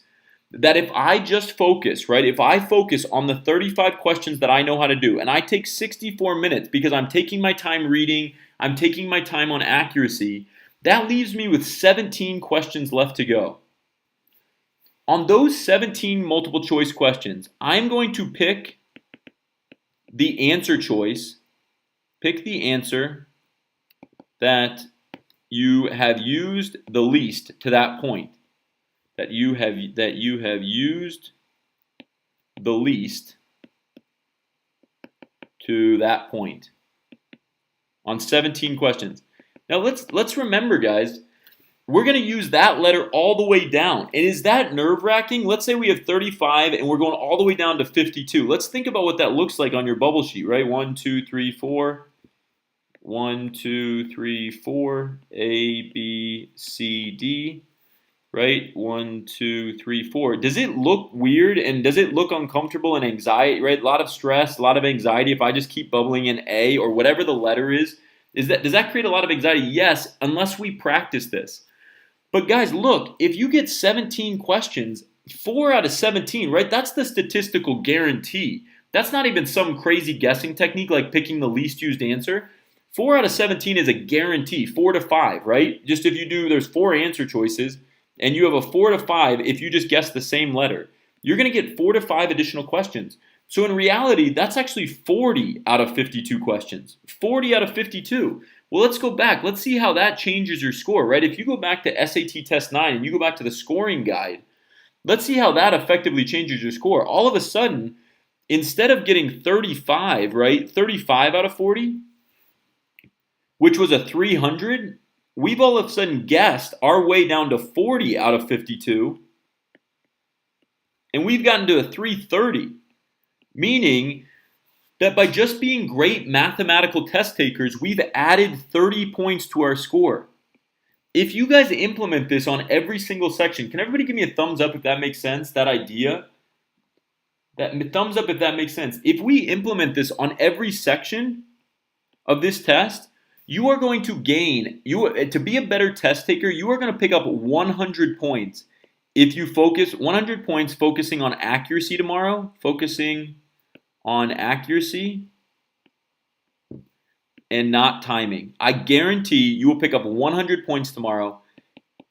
That if I just focus, right, if I focus on the 35 questions that I know how to do, and I take 64 minutes because I'm taking my time reading, I'm taking my time on accuracy, that leaves me with 17 questions left to go. On those 17 multiple choice questions, I'm going to pick the answer choice, pick the answer that you have used the least to that point. That you have used the least to that point on 17 questions. Now let's remember, guys, we're going to use that letter all the way down. And is that nerve-wracking? Let's say we have 35 and we're going all the way down to 52. Let's think about what that looks like on your bubble sheet, right? 1, 2, 3, 4. 1, 2, 3, 4. A, B, C, D. Right? 1, 2, 3, 4. Does it look weird and does it look uncomfortable and anxiety, right? A lot of stress, a lot of anxiety if I just keep bubbling in A or whatever the letter is. Does that create a lot of anxiety? Yes, unless we practice this. But guys, look, if you get 17 questions, 4 out of 17, right? That's the statistical guarantee. That's not even some crazy guessing technique like picking the least used answer. 4 out of 17 is a guarantee, 4 to 5, right? Just if you do, there's 4 answer choices. And you have a 4 to 5 if you just guess the same letter. You're going to get 4 to 5 additional questions. So in reality, that's actually 40 out of 52 questions. 40 out of 52. Well, let's go back. Let's see how that changes your score, right? If you go back to SAT Test 9 and you go back to the scoring guide, let's see how that effectively changes your score. All of a sudden, instead of getting 35, right? 35 out of 40, which was a 300, we've all of a sudden guessed our way down to 40 out of 52, and we've gotten to a 330, meaning that by just being great mathematical test takers, we've added 30 points to our score. if you guys implement this on every single section, can everybody give me a thumbs up if that makes sense, that idea? That thumbs up if that makes sense. If we implement this on every section of this test, you are going to gain, to be a better test taker, you are going to pick up 100 points. If you focus 100 points focusing on accuracy tomorrow, focusing on accuracy and not timing. I guarantee you will pick up 100 points tomorrow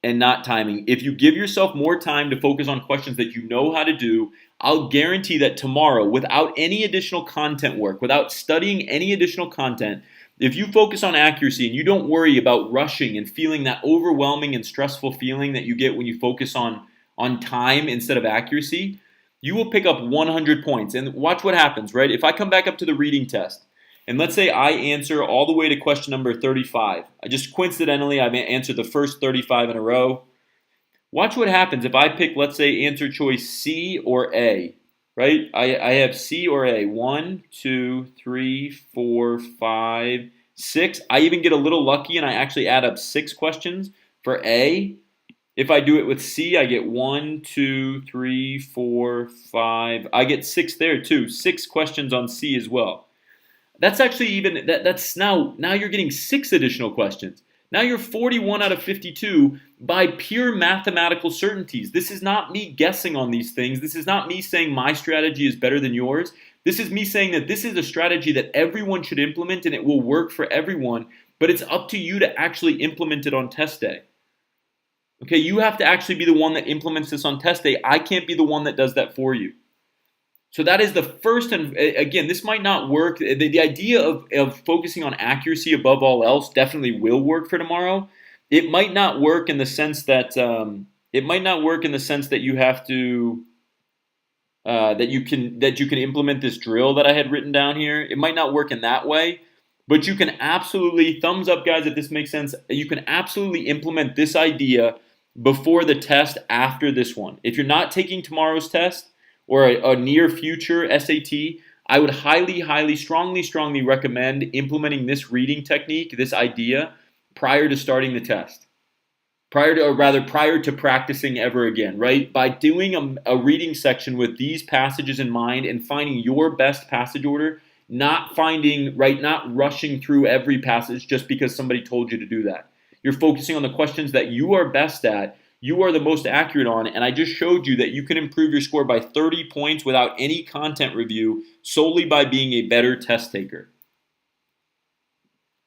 and not timing. If you give yourself more time to focus on questions that you know how to do, I'll guarantee that tomorrow, without any additional content work, without studying any additional content, if you focus on accuracy and you don't worry about rushing and feeling that overwhelming and stressful feeling that you get when you focus on time instead of accuracy, you will pick up 100 points. And watch what happens, right? If I come back up to the reading test, and let's say I answer all the way to question number 35. I just coincidentally, I've answered the first 35 in a row. Watch what happens if I pick, let's say, answer choice C or A, right? I have C or A. 1, 2, 3, 4, 5, 6. I even get a little lucky and I actually add up 6 questions for A. If I do it with C, I get 1, 2, 3, 4, 5. I get 6 there too. 6 questions on C as well. That's actually even, that's now you're getting 6 additional questions. Now you're 41 out of 52 by pure mathematical certainties. This is not me guessing on these things. This is not me saying my strategy is better than yours. This is me saying that this is a strategy that everyone should implement and it will work for everyone, but it's up to you to actually implement it on test day. Okay, you have to actually be the one that implements this on test day. I can't be the one that does that for you. So that is the first, and again, this might not work. The idea of focusing on accuracy above all else definitely will work for tomorrow. It might not work in the sense that you have to that you can implement this drill that I had written down here. It might not work in that way, but you can absolutely, thumbs up guys if this makes sense. You can absolutely implement this idea before the test after this one. If you're not taking tomorrow's test, or a near future SAT, I would highly, strongly recommend implementing this reading technique, this idea, prior to starting the test. Prior to practicing ever again, right? By doing a reading section with these passages in mind and finding your best passage order, not rushing through every passage just because somebody told you to do that. You're focusing on the questions that you are best at, you are the most accurate on, and I just showed you that you can improve your score by 30 points without any content review solely by being a better test taker.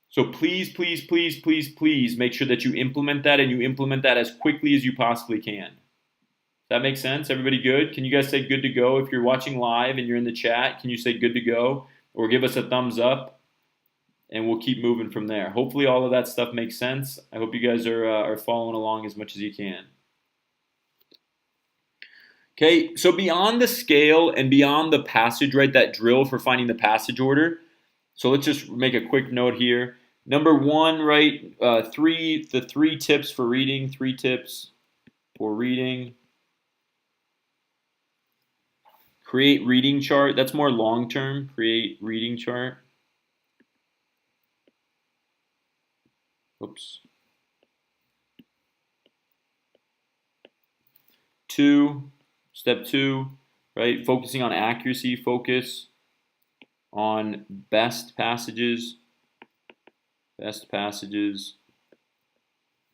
So please make sure that you implement that and you implement that as quickly as you possibly can. Does that make sense? Everybody good? Can you guys say good to go? If you're watching live and you're in the chat, can you say good to go? Or give us a thumbs up? And we'll keep moving from there. Hopefully all of that stuff makes sense. I hope you guys are following along as much as you can. Okay, so beyond the scale and beyond the passage, right, that drill for finding the passage order. So let's just make a quick note here. Number 1, right, the 3 tips for reading, 3 tips for reading. Create reading chart. That's more long term. Create reading chart. Oops. 2, step 2, right? Focusing on accuracy, focus on best passages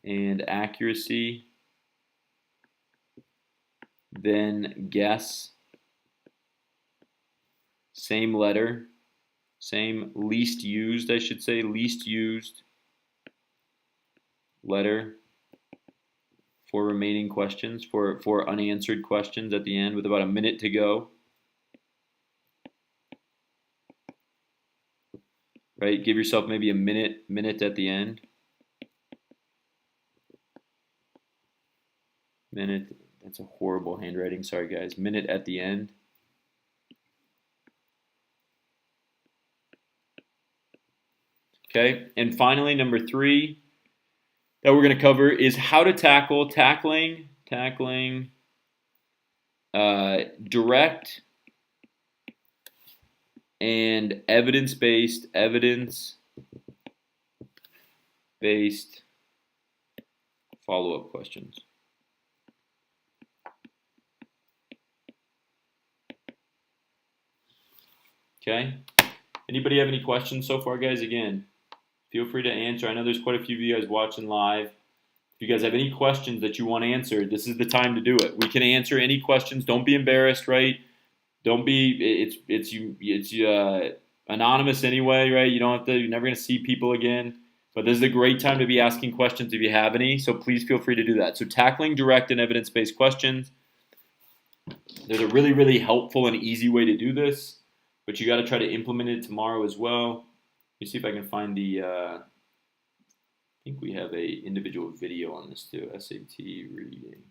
and accuracy. Then guess. Same letter, same least used, I should say, least used letter for remaining questions, for unanswered questions at the end with about a minute to go. Right? Give yourself maybe a minute at the end. Minute, that's a horrible handwriting, sorry guys. Minute at the end. Okay, and finally, number 3 that we're going to cover is how to tackling direct and evidence-based follow-up questions. Okay. Anybody have any questions so far, guys? Again, feel free to answer. I know there's quite a few of you guys watching live. If you guys have any questions that you want answered, this is the time to do it. We can answer any questions. Don't be embarrassed, right? Don't be. It's anonymous anyway, right? You don't have to. You're never gonna see people again. But this is a great time to be asking questions if you have any. So please feel free to do that. So tackling direct and evidence-based questions. There's a really, really helpful and easy way to do this, but you got to try to implement it tomorrow as well. Let me see if I can find the. I think we have a individual video on this too. SAT reading,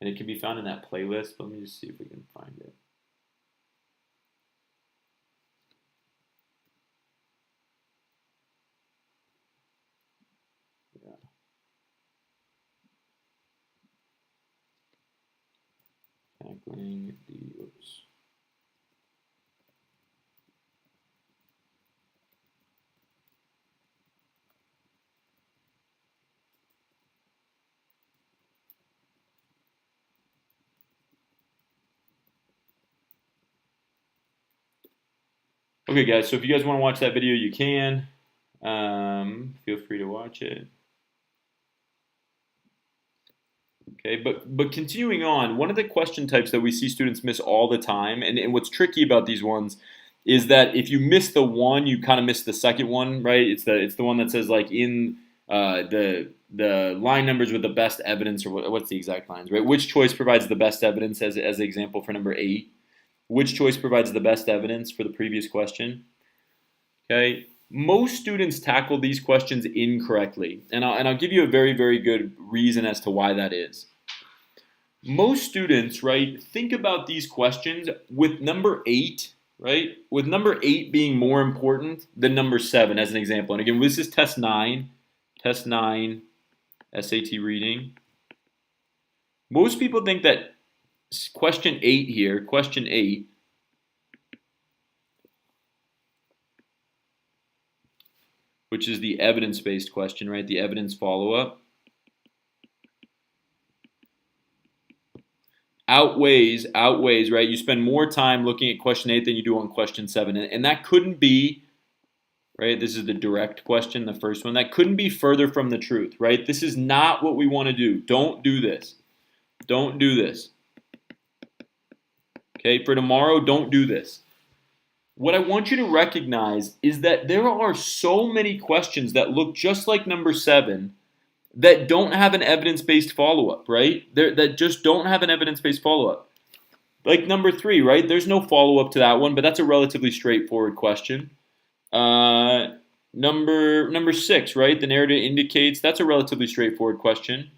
and it can be found in that playlist. But let me just see if we can find it. Yeah. Tackling the. Oops. Okay, guys. So if you guys want to watch that video, you can. Feel free to watch it. Okay, but continuing on, one of the question types that we see students miss all the time, and what's tricky about these ones is that if you miss the one, you kind of miss the second one, right? It's the one that says like in the line numbers with the best evidence, or what's the exact lines, right? Which choice provides the best evidence as an example for number 8? Which choice provides the best evidence for the previous question? Okay, most students tackle these questions incorrectly, and I'll give you a very, very good reason as to why that is. Most students, right, think about these questions with number 8, right, with number 8 being more important than number 7 as an example. And again, this is test 9 SAT reading. Most people think that question 8 here, question 8, which is the evidence-based question, right, the evidence follow-up, outweighs, right? You spend more time looking at question 8 than you do on question 7. And that couldn't be, right? This is the direct question, the first one. That couldn't be further from the truth, right? This is not what we want to do. Don't do this. Don't do this. Okay, for tomorrow, don't do this. What I want you to recognize is that there are so many questions that look just like number 7 that don't have an evidence-based follow-up, right? That just don't have an evidence-based follow-up. Like number 3, right? There's no follow-up to that one, but that's a relatively straightforward question. Number 6, right? The narrative indicates, that's a relatively straightforward question.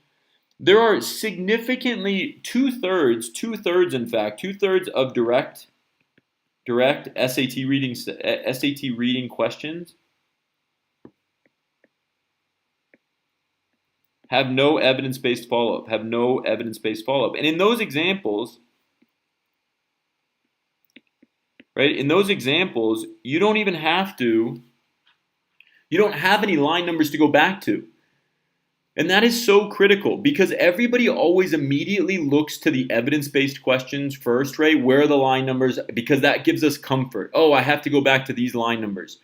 There are significantly two-thirds in fact, two-thirds of direct SAT reading questions have no evidence-based follow-up, And in those examples, right, you don't have any line numbers to go back to. And that is so critical because everybody always immediately looks to the evidence-based questions first, right? Where are the line numbers? Because that gives us comfort. Oh, I have to go back to these line numbers.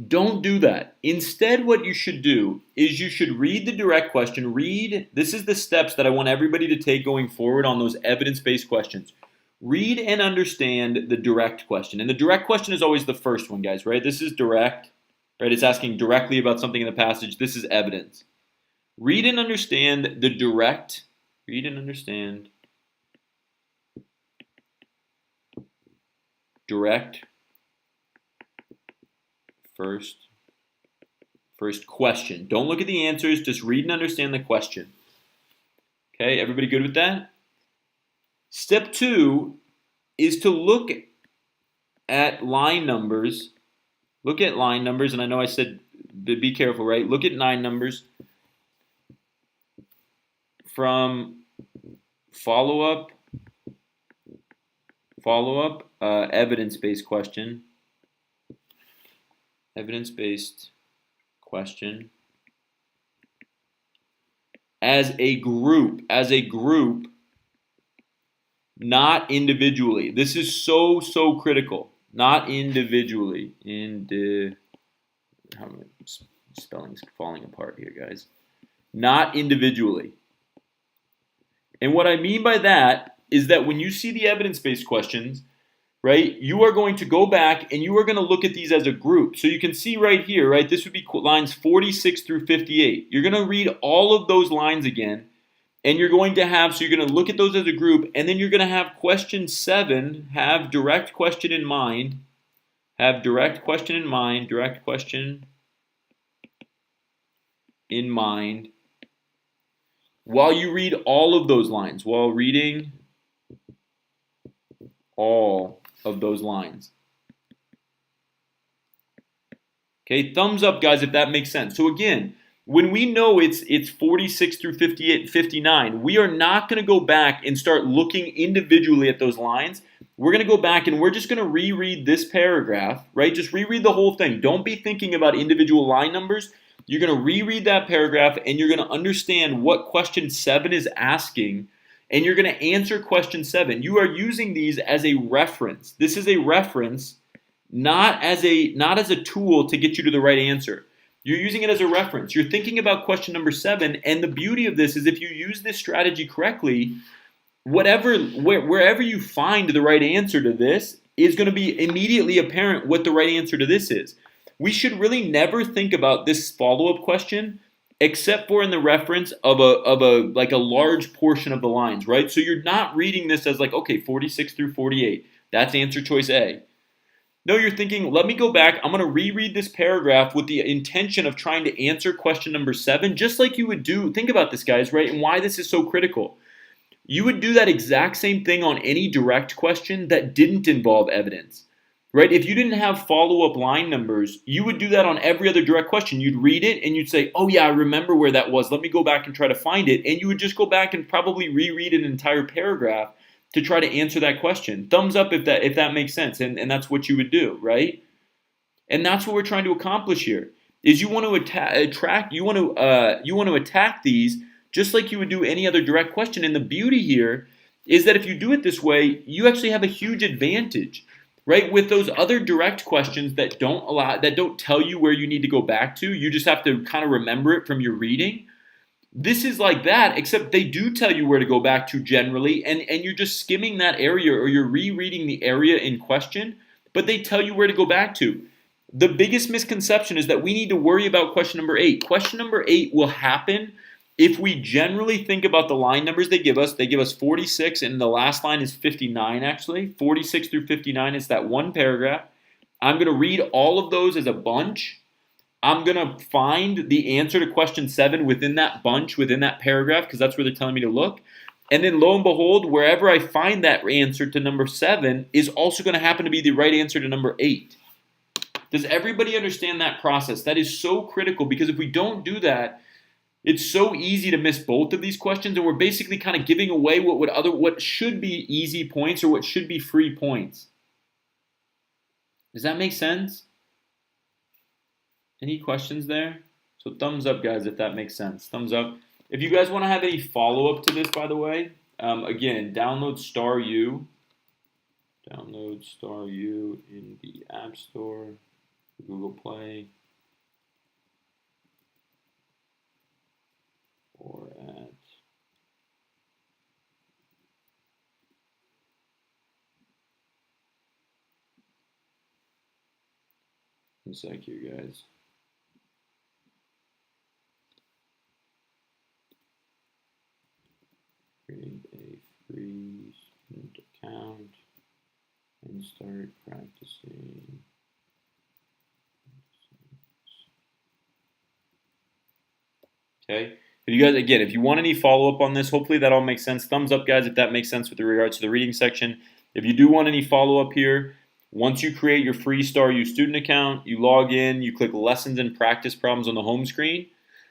Don't do that. Instead, what you should do is you should read the direct question. This is the steps that I want everybody to take going forward on those evidence-based questions. Read and understand the direct question. And the direct question is always the first one, guys, right? This is direct, right? It's asking directly about something in the passage. This is evidence. Read and understand the direct. Direct first question. Don't look at the answers. Just read and understand the question. Okay, everybody good with that? Step 2 is to look at line numbers. And I know I said be careful, right? Look at line numbers from follow-up, evidence-based question, as a group, not individually. This is so, so critical. Not individually. How many spelling's falling apart here, guys. Not individually. And what I mean by that is that when you see the evidence-based questions, right, you are going to go back and you are going to look at these as a group. So you can see right here, right, this would be lines 46 through 58. You're going to read all of those lines again, and you're going to have, so you're going to look at those as a group, and then you're going to have question 7, have direct question in mind, direct question in mind, while you read all of those lines, while reading all of those lines. Okay, thumbs up, guys, if that makes sense. So again, when we know it's 46 through 58, 59, we are not going to go back and start looking individually at those lines. We're going to go back and we're just going to reread this paragraph, right? Just reread the whole thing. Don't be thinking about individual line numbers. You're going to reread that paragraph and you're going to understand what question 7 is asking, and you're going to answer question 7. You are using these as a reference. This is a reference, not as a tool to get you to the right answer. You're using it as a reference. You're thinking about question number 7, and the beauty of this is if you use this strategy correctly, wherever you find the right answer to this is going to be immediately apparent what the right answer to this is. We should really never think about this follow-up question except for in the reference of a large portion of the lines, right? So you're not reading this as like, okay, 46 through 48. That's answer choice A. No, you're thinking, let me go back. I'm going to reread this paragraph with the intention of trying to answer question number 7, just like you would do. Think about this, guys, right? And why this is so critical. You would do that exact same thing on any direct question that didn't involve evidence, right? If you didn't have follow-up line numbers, you would do that on every other direct question. You'd read it and you'd say, oh yeah, I remember where that was. Let me go back and try to find it. And you would just go back and probably reread an entire paragraph to try to answer that question. Thumbs up if that makes sense. And that's what you would do, right? And that's what we're trying to accomplish here. Is you want to attack these just like you would do any other direct question. And the beauty here is that if you do it this way, you actually have a huge advantage, right? With those other direct questions that don't tell you where you need to go back to, you just have to kind of remember it from your reading. This is like that, except they do tell you where to go back to generally, and you're just skimming that area or you're rereading the area in question, but they tell you where to go back to. The biggest misconception is that we need to worry about question number 8. Question number 8 will happen if we generally think about the line numbers they give us. They give us 46, and the last line is 59, actually. 46 through 59 is that one paragraph. I'm going to read all of those as a bunch. I'm going to find the answer to question 7 within that bunch, within that paragraph, because that's where they're telling me to look. And then lo and behold, wherever I find that answer to number 7 is also going to happen to be the right answer to number 8. Does everybody understand that process? That is so critical, because if we don't do that, it's so easy to miss both of these questions, and we're basically kind of giving away what should be easy points or what should be free points. Does that make sense? Any questions there? So thumbs up, guys, if that makes sense. Thumbs up. If you guys want to have any follow-up to this, by the way, again, download StarU. Download StarU in the App Store, Google Play, or at one sec here, guys. Create a free student account and start practicing. Okay. If you guys, again, if you want any follow-up on this, hopefully that all makes sense. Thumbs up, guys, if that makes sense with regards to the reading section. If you do want any follow-up here, once you create your free StarU student account, you log in, you click Lessons and Practice Problems on the home screen.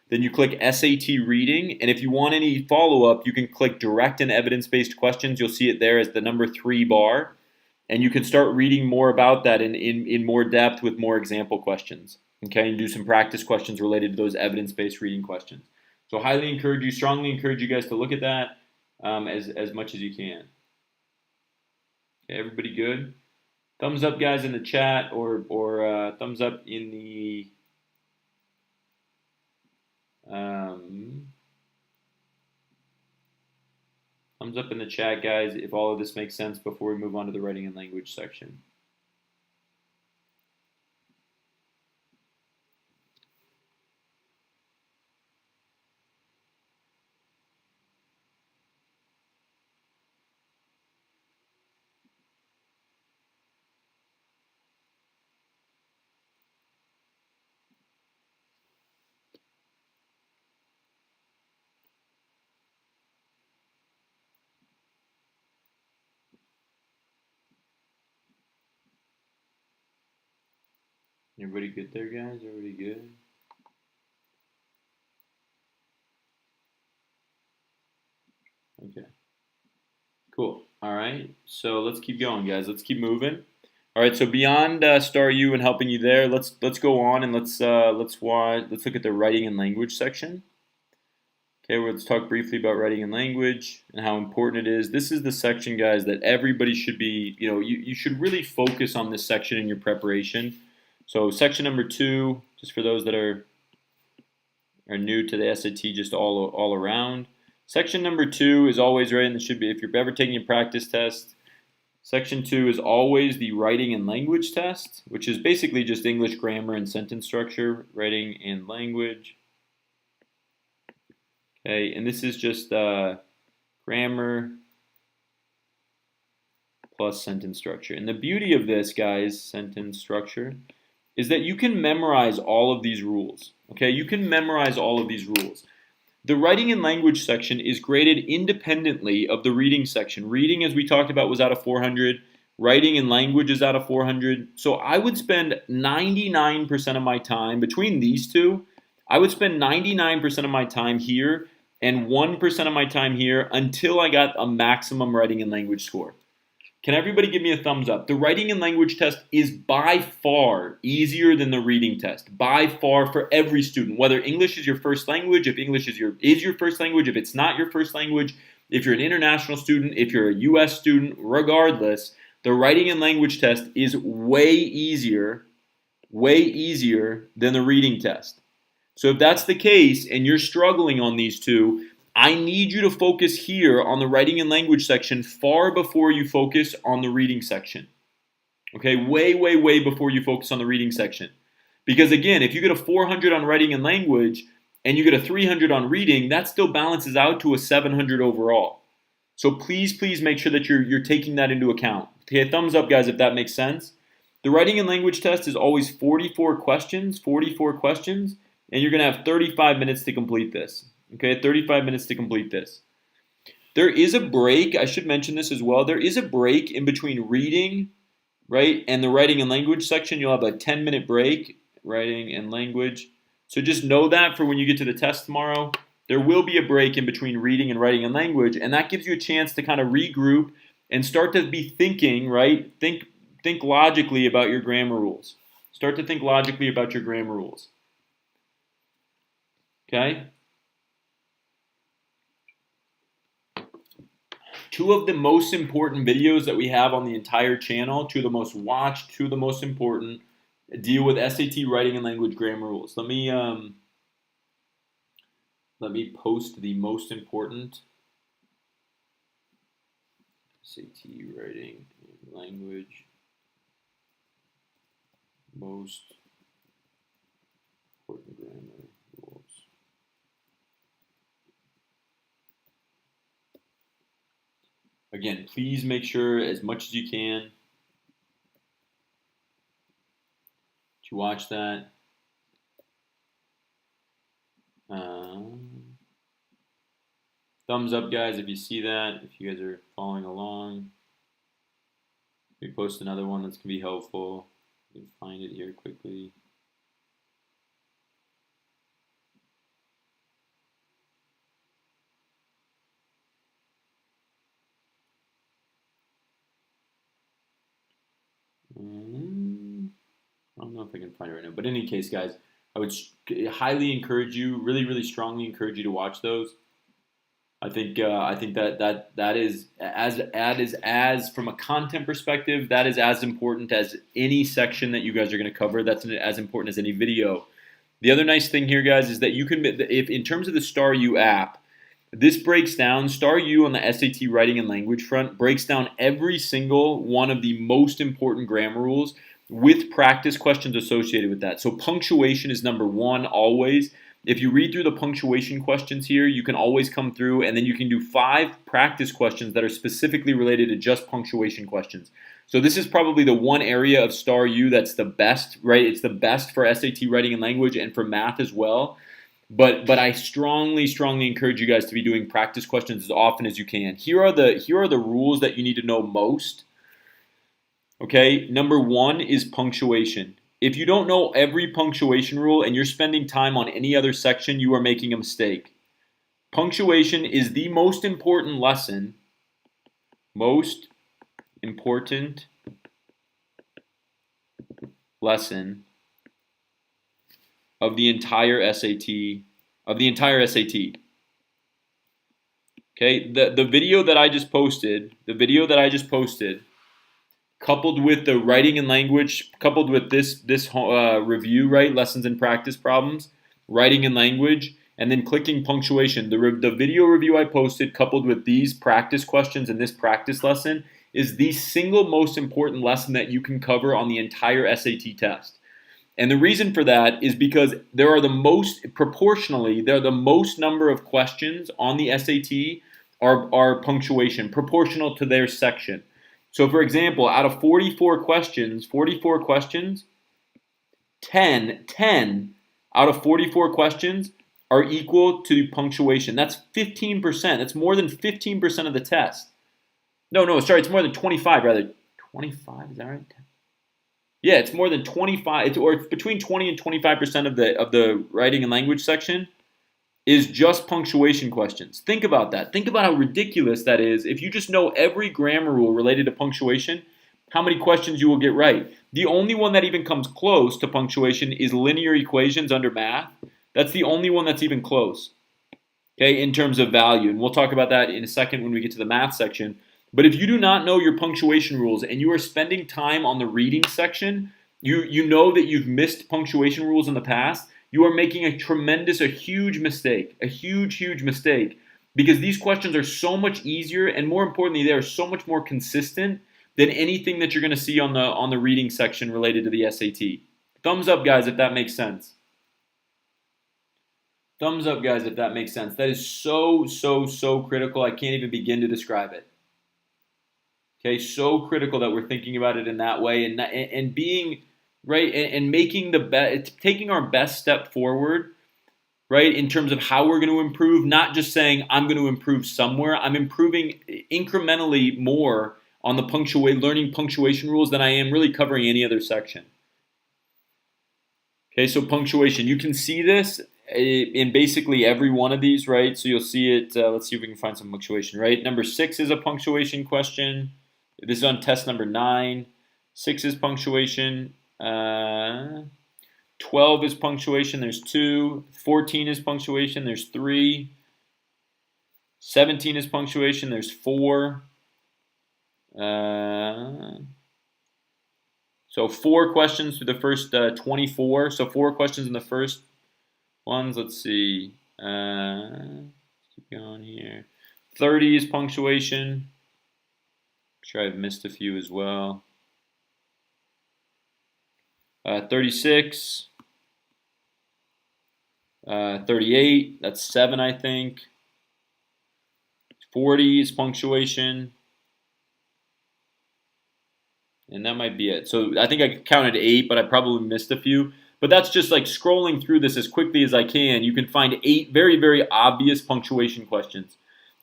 Then you click SAT Reading, and if you want any follow-up, you can click Direct and Evidence-Based Questions. You'll see it there as the number 3 bar, and you can start reading more about that in more depth with more example questions, okay, and do some practice questions related to those evidence-based reading questions. So highly encourage you, strongly encourage you guys to look at that as much as you can. Okay, everybody good? Thumbs up, guys, in the chat, or thumbs up in the thumbs up in the chat, guys, if all of this makes sense before we move on to the writing and language section. Everybody good there, guys? Everybody good? Okay. Cool. All right. So let's keep going, guys. Let's keep moving. All right. So beyond StarU and helping you there, let's go on and let's look at the writing and language section. Okay, let's talk briefly about writing and language and how important it is. This is the section, guys, that everybody should be, you should really focus on this section in your preparation. So section number 2, just for those that are new to the SAT, just all around. Section number 2 is always right, and it should be, if you're ever taking a practice test, section 2 is always the writing and language test, which is basically just English grammar and sentence structure, writing and language. Okay, and this is just grammar plus sentence structure. And the beauty of this, guys, sentence structure, is that you can memorize all of these rules. Okay, you can memorize all of these rules. The writing and language section is graded independently of the reading section. Reading, as we talked about, was out of 400. Writing and language is out of 400. So I would spend 99% of my time between these two. I would spend 99% of my time here and 1% of my time here until I got a maximum writing and language score. Can everybody give me a thumbs up? The writing and language test is by far easier than the reading test. By far, for every student, whether English is your first language, if English is your first language, if it's not your first language, if you're an international student, if you're a US student, regardless, the writing and language test is way easier than the reading test. So if that's the case and you're struggling on these two, I need you to focus here on the writing and language section far before you focus on the reading section. Okay, way before you focus on the reading section. Because again, if you get a 400 on writing and language and you get a 300 on reading, that still balances out to a 700 overall. So please make sure that you're taking that into account. Okay, thumbs up, guys, if that makes sense. The writing and language test is always 44 questions, and you're going to have 35 minutes to complete this. Okay, 35 minutes to complete this. There is a break. I should mention this as well. There is a break in between reading, right, and the writing and language section. You'll have a 10-minute break, writing and language. So just know that for when you get to the test tomorrow. There will be a break in between reading and writing and language, and that gives you a chance to kind of regroup and start to be thinking, right? Think logically about your grammar rules. Start to think logically about your grammar rules. Okay? Two of the most important videos that we have on the entire channel, two of the most watched, two of the most important, deal with SAT writing and language grammar rules. Let me post the most important SAT writing and language most important grammar rules. Again, please make sure as much as you can to watch that. Thumbs up, guys, if you see that, if you guys are following along. We post another one that's going to be helpful. You can find it here quickly. I don't know if I can find it right now, but in any case, guys, I would highly encourage you, really strongly encourage you to watch those. I think that is as from a content perspective, that is as important as any section that you guys are going to cover. That's as important as any video. The other nice thing here, guys, is that you can, if in terms of the StarU app, this breaks down, StarU on the SAT writing and language front breaks down every single one of the most important grammar rules with practice questions associated with that. So punctuation is number one always. If you read through the punctuation questions here, you can always come through, and then you can do 5 practice questions that are specifically related to just punctuation questions. So this is probably the one area of StarU that's the best, right? It's the best for SAT writing and language and for math as well. But I strongly encourage you guys to be doing practice questions as often as you can. Here are the rules that you need to know most. Okay, number 1 is punctuation. If you don't know every punctuation rule and you're spending time on any other section, you are making a mistake. Punctuation is the most important lesson, of the entire SAT, Okay, the video that I just posted, coupled with the writing and language, coupled with this review, right, lessons and practice problems, writing and language, and then clicking punctuation. The video review I posted, coupled with these practice questions and this practice lesson, is the single most important lesson that you can cover on the entire SAT test. And the reason for that is because there are the most number of questions on the SAT are punctuation, proportional to their section. So for example, out of 44 questions, 10 out of 44 questions are equal to punctuation. That's 15%. That's more than 15% of the test. No, sorry, it's more than 25 rather. 25, is that right? Yeah, it's more than 25, or it's between 20 and 25% of the writing and language section is just punctuation questions. Think about that. Think about how ridiculous that is. If you just know every grammar rule related to punctuation, how many questions you will get right. The only one that even comes close to punctuation is linear equations under math. That's the only one that's even close, okay, in terms of value. And we'll talk about that in a second when we get to the math section. But if you do not know your punctuation rules and you are spending time on the reading section, you know that you've missed punctuation rules in the past, you are making a huge mistake, because these questions are so much easier, and more importantly, they are so much more consistent than anything that you're going to see on the reading section related to the SAT. Thumbs up, guys, if that makes sense. Thumbs up, guys, if that makes sense. That is so critical. I can't even begin to describe it. Okay, so critical that we're thinking about it in that way, and being right, and making taking our best step forward, right, in terms of how we're going to improve. Not just saying I'm going to improve somewhere. I'm improving incrementally more on the learning punctuation rules than I am really covering any other section. Okay, so punctuation. You can see this in basically every one of these, right? So you'll see it. Let's see if we can find some punctuation, right? Number 6 is a punctuation question. This is on test number 9. 6 is punctuation. 12 is punctuation. There's 2. 14 is punctuation. There's 3. 17 is punctuation. There's 4. So 4 questions through the first 24. So 4 questions in the first ones. Let's see. Keep going here. 30 is punctuation. I'm sure I've missed a few as well. 36. 38. That's 7, I think. 40 is punctuation. And that might be it. So I think I counted 8, but I probably missed a few. But that's just like scrolling through this as quickly as I can. You can find 8 very obvious punctuation questions.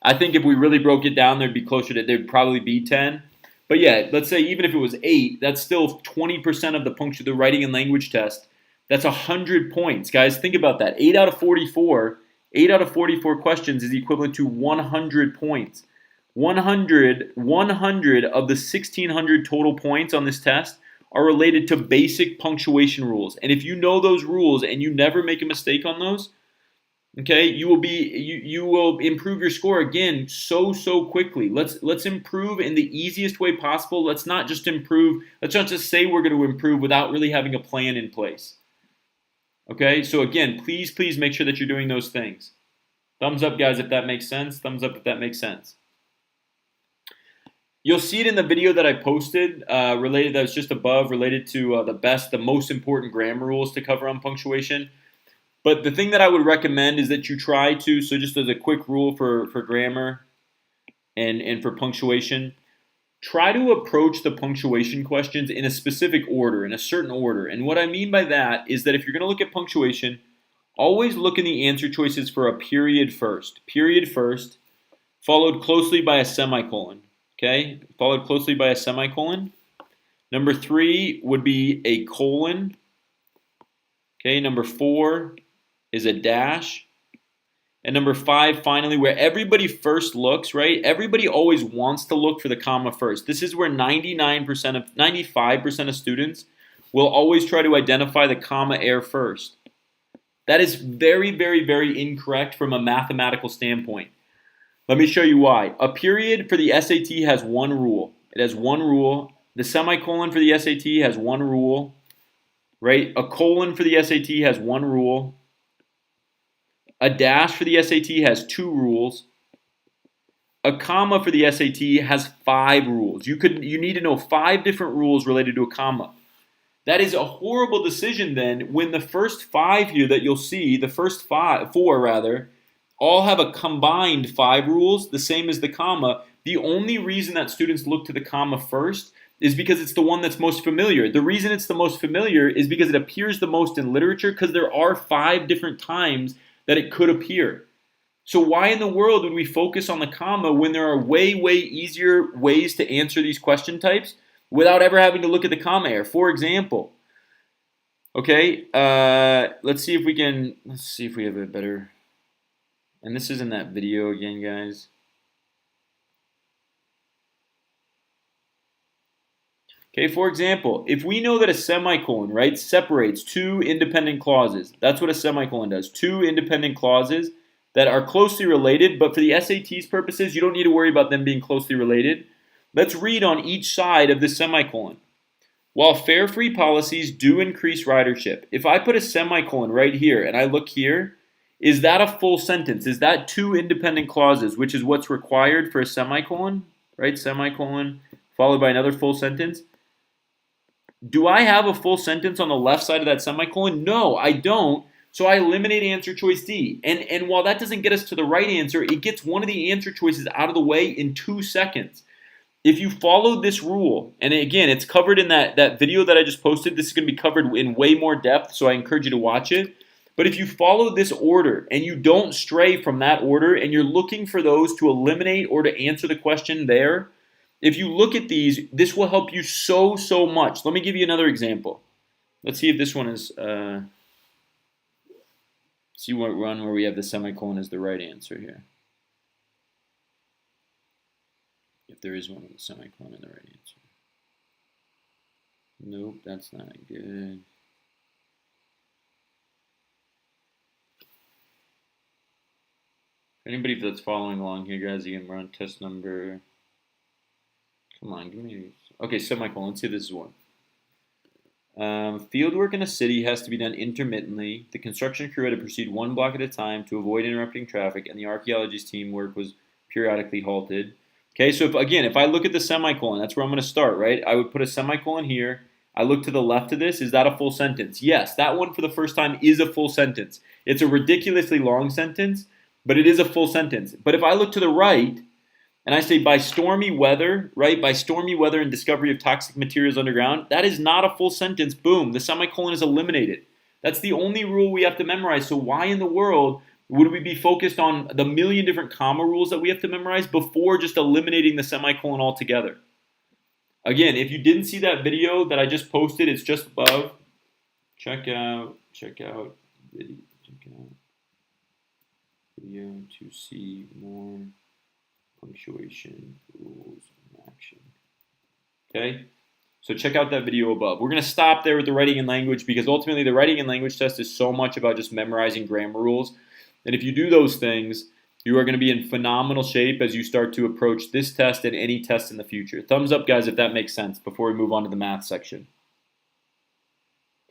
I think if we really broke it down, there'd probably be 10. But yeah, let's say even if it was 8, that's still 20% of the writing and language test. That's 100 points. Guys, think about that. 8 out of 44 questions is equivalent to 100 points. 100 of the 1,600 total points on this test are related to basic punctuation rules. And if you know those rules and you never make a mistake on those, okay, you will improve your score again so quickly. Let's improve in the easiest way possible. Let's not just say we're going to improve without really having a plan in place. Okay, so again, please make sure that you're doing those things. Thumbs up, guys, if that makes sense. Thumbs up if that makes sense. You'll see it in the video that I posted related, that was just above, related to the most important grammar rules to cover on punctuation. But the thing that I would recommend is that you try to, so just as a quick rule for grammar and for punctuation, try to approach the punctuation questions in a specific order, in a certain order. And what I mean by that is that if you're going to look at punctuation, always look in the answer choices for a period first, followed closely by a semicolon. Okay, followed closely by a semicolon. Number 3 would be a colon. Okay, number 4 is a dash. And number 5, finally, where everybody first looks, right? Everybody always wants to look for the comma first. This is where 95% of students will always try to identify the comma error first. That is very incorrect from a mathematical standpoint. Let me show you why. A period for the SAT has one rule. It has one rule. The semicolon for the SAT has one rule, right? A colon for the SAT has one rule. A dash for the SAT has 2 rules. A comma for the SAT has 5 rules. You need to know 5 different rules related to a comma. That is a horrible decision then when the first 5 here that you'll see, the first 4 rather, all have a combined 5 rules, the same as the comma. The only reason that students look to the comma first is because it's the one that's most familiar. The reason it's the most familiar is because it appears the most in literature, because there are 5 different times that it could appear. So why in the world would we focus on the comma when there are way easier ways to answer these question types without ever having to look at the comma error? For example, okay, let's see if we have a better, and this is in that video again, guys. Okay, for example, if we know that a semicolon, right, separates 2 independent clauses, that's what a semicolon does, 2 independent clauses that are closely related, but for the SAT's purposes, you don't need to worry about them being closely related. Let's read on each side of the semicolon. While fare-free policies do increase ridership, if I put a semicolon right here and I look here, is that a full sentence? Is that 2 independent clauses, which is what's required for a semicolon, right? Semicolon followed by another full sentence. Do I have a full sentence on the left side of that semicolon? No, I don't. So I eliminate answer choice D. And while that doesn't get us to the right answer, it gets one of the answer choices out of the way in 2 seconds. If you follow this rule, and again, it's covered in that video that I just posted. This is going to be covered in way more depth, so I encourage you to watch it. But if you follow this order and you don't stray from that order and you're looking for those to eliminate or to answer the question there, if you look at these, this will help you so much. Let me give you another example. Let's see if this one is, see what run where we have the semicolon as the right answer here. If there is one with a semicolon in the right answer. Nope, that's not good. Anybody that's following along here, guys, again, we're on test number. Come on, give me. Okay, semicolon. Let's see if this is one. Field work in a city has to be done intermittently. The construction crew had to proceed 1 block at a time to avoid interrupting traffic, and the archaeology's team work was periodically halted. Okay, so if I look at the semicolon, that's where I'm going to start, right? I would put a semicolon here. I look to the left of this. Is that a full sentence? Yes, that one for the first time is a full sentence. It's a ridiculously long sentence, but it is a full sentence. But if I look to the right, and I say by stormy weather, right? By stormy weather and discovery of toxic materials underground, that is not a full sentence. Boom, the semicolon is eliminated. That's the only rule we have to memorize. So why in the world would we be focused on the million different comma rules that we have to memorize before just eliminating the semicolon altogether? Again, if you didn't see that video that I just posted, it's just above. Check out video to see more punctuation rules in action. Okay, So check out that video above. We're going to stop there with the writing and language because ultimately the writing and language test is so much about just memorizing grammar rules. And if you do those things, you are going to be in phenomenal shape as you start to approach this test and any test in the future. Thumbs up, guys, if that makes sense before we move on to the math section.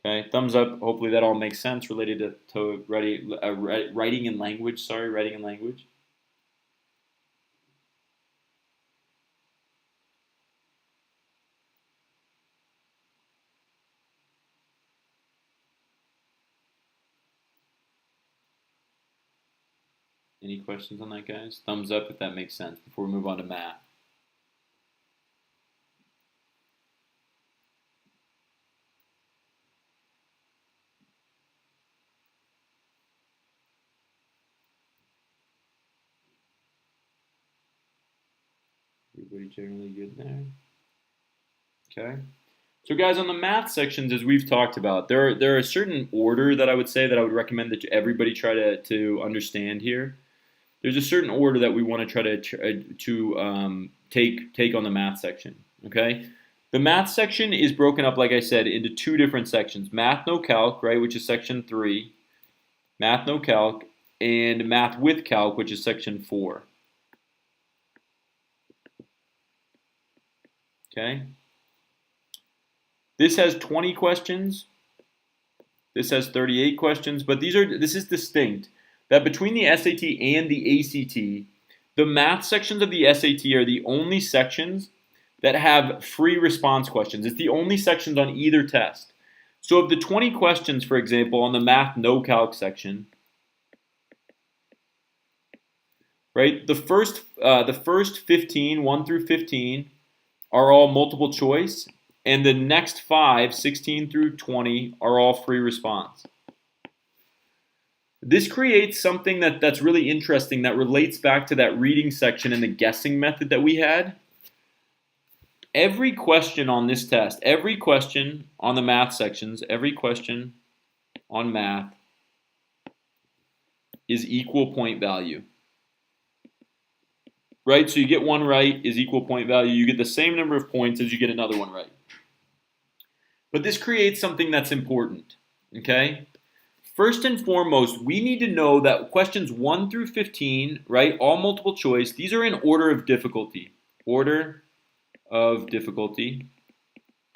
Okay, thumbs up. Hopefully that all makes sense related to writing and language. Sorry, writing and language. Any questions on that, guys? Thumbs up if that makes sense before we move on to math. Everybody generally good there? Okay. So guys, on the math sections, as we've talked about, there are a certain order that I would say that I would recommend that everybody try to understand here. There's a certain order that we want to try to take on the math section. Okay. The math section is broken up, like I said, into two different sections: math no calc, right, which is section 3, math no calc, and math with calc, which is section 4. Okay. This has 20 questions. This has 38 questions, but this is distinct. That between the SAT and the ACT, the math sections of the SAT are the only sections that have free response questions. It's the only sections on either test. So of the 20 questions, for example, on the math no calc section, right, the first 15, 1 through 15, are all multiple choice, and the next 5, 16 through 20, are all free response. This creates something that's really interesting that relates back to that reading section and the guessing method that we had. Every question on this test, every question on the math sections, every question on math is equal point value. Right? So you get one right is equal point value. You get the same number of points as you get another one right. But this creates something that's important. Okay? First and foremost, we need to know that questions 1 through 15, right, all multiple choice, these are in order of difficulty. Order of difficulty.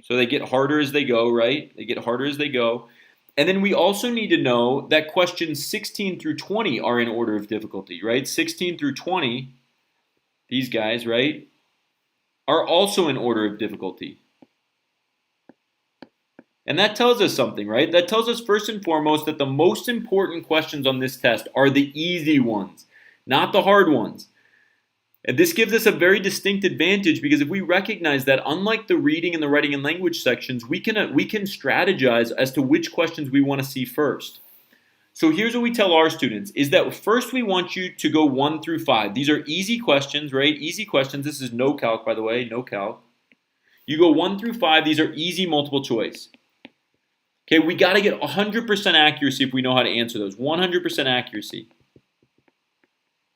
So they get harder as they go, right? They get harder as they go. And then we also need to know that questions 16 through 20 are in order of difficulty, right? 16 through 20, these guys, right, are also in order of difficulty. And that tells us something, right? That tells us first and foremost that the most important questions on this test are the easy ones, not the hard ones. And this gives us a very distinct advantage because if we recognize that unlike the reading and the writing and language sections, we can strategize as to which questions we want to see first. So here's what we tell our students is that first we want you to go 1 through 5. These are easy questions, right? Easy questions. This is no calc, by the way, no calc. You go 1 through 5. These are easy multiple choice. Okay, we got to get 100% accuracy if we know how to answer those. 100% accuracy.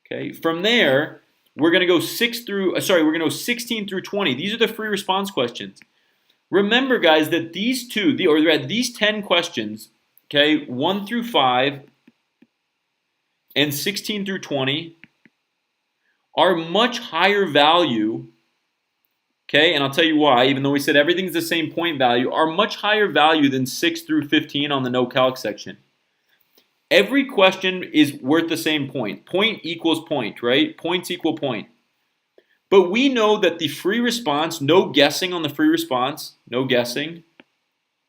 Okay, from there, we're going to go 16 through 20. These are the free response questions. Remember, guys, that these 10 questions, okay, 1 through 5 and 16 through 20 are much higher value. Okay, and I'll tell you why, even though we said everything's the same point value, are much higher value than 6 through 15 on the no calc section. Every question is worth the same point. Point equals point, right? Points equal point. But we know that the free response, no guessing on the free response, no guessing,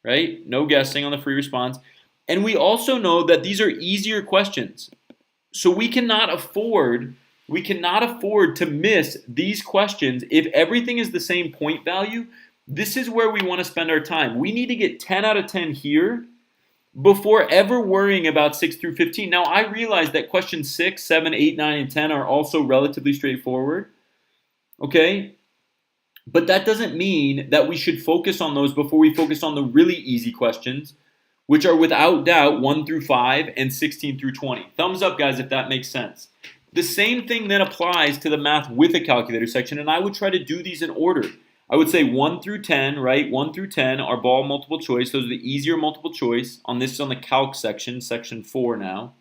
right? No guessing on the free response. And we also know that these are easier questions. So we cannot afford to miss these questions. If everything is the same point value, this is where we want to spend our time. We need to get 10 out of 10 here before ever worrying about 6 through 15. Now, I realize that questions 6, 7, 8, 9, and 10 are also relatively straightforward. Okay? But that doesn't mean that we should focus on those before we focus on the really easy questions, which are without doubt 1 through 5 and 16 through 20. Thumbs up, guys, if that makes sense. The same thing then applies to the math with a calculator section, and I would try to do these in order. I would say 1 through 10, right? 1 through 10 are ball multiple choice. Those are the easier multiple choice. On this is on the calc section, section 4 now.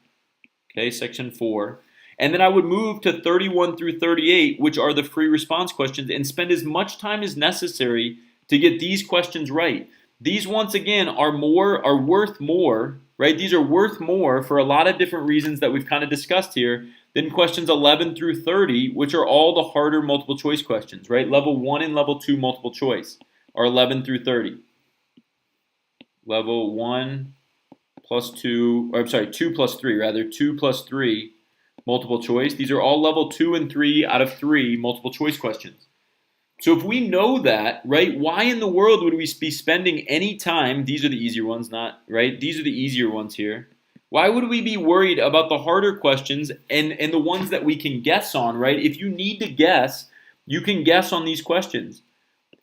Okay, section 4. And then I would move to 31 through 38, which are the free response questions, and spend as much time as necessary to get these questions right. These, once again, are worth more, right? These are worth more for a lot of different reasons that we've kind of discussed here than questions 11 through 30, which are all the harder multiple choice questions, right? Level 1 and level 2 multiple choice are 11 through 30. Level 1 plus 2, or I'm sorry, 2 plus 3, rather, 2 plus 3 multiple choice. These are all level 2 and 3 out of 3 multiple choice questions. So if we know that, right, why in the world would we be spending any time, these are the easier ones, not, right, these are the easier ones here. Why would we be worried about the harder questions and the ones that we can guess on, right? If you need to guess, you can guess on these questions.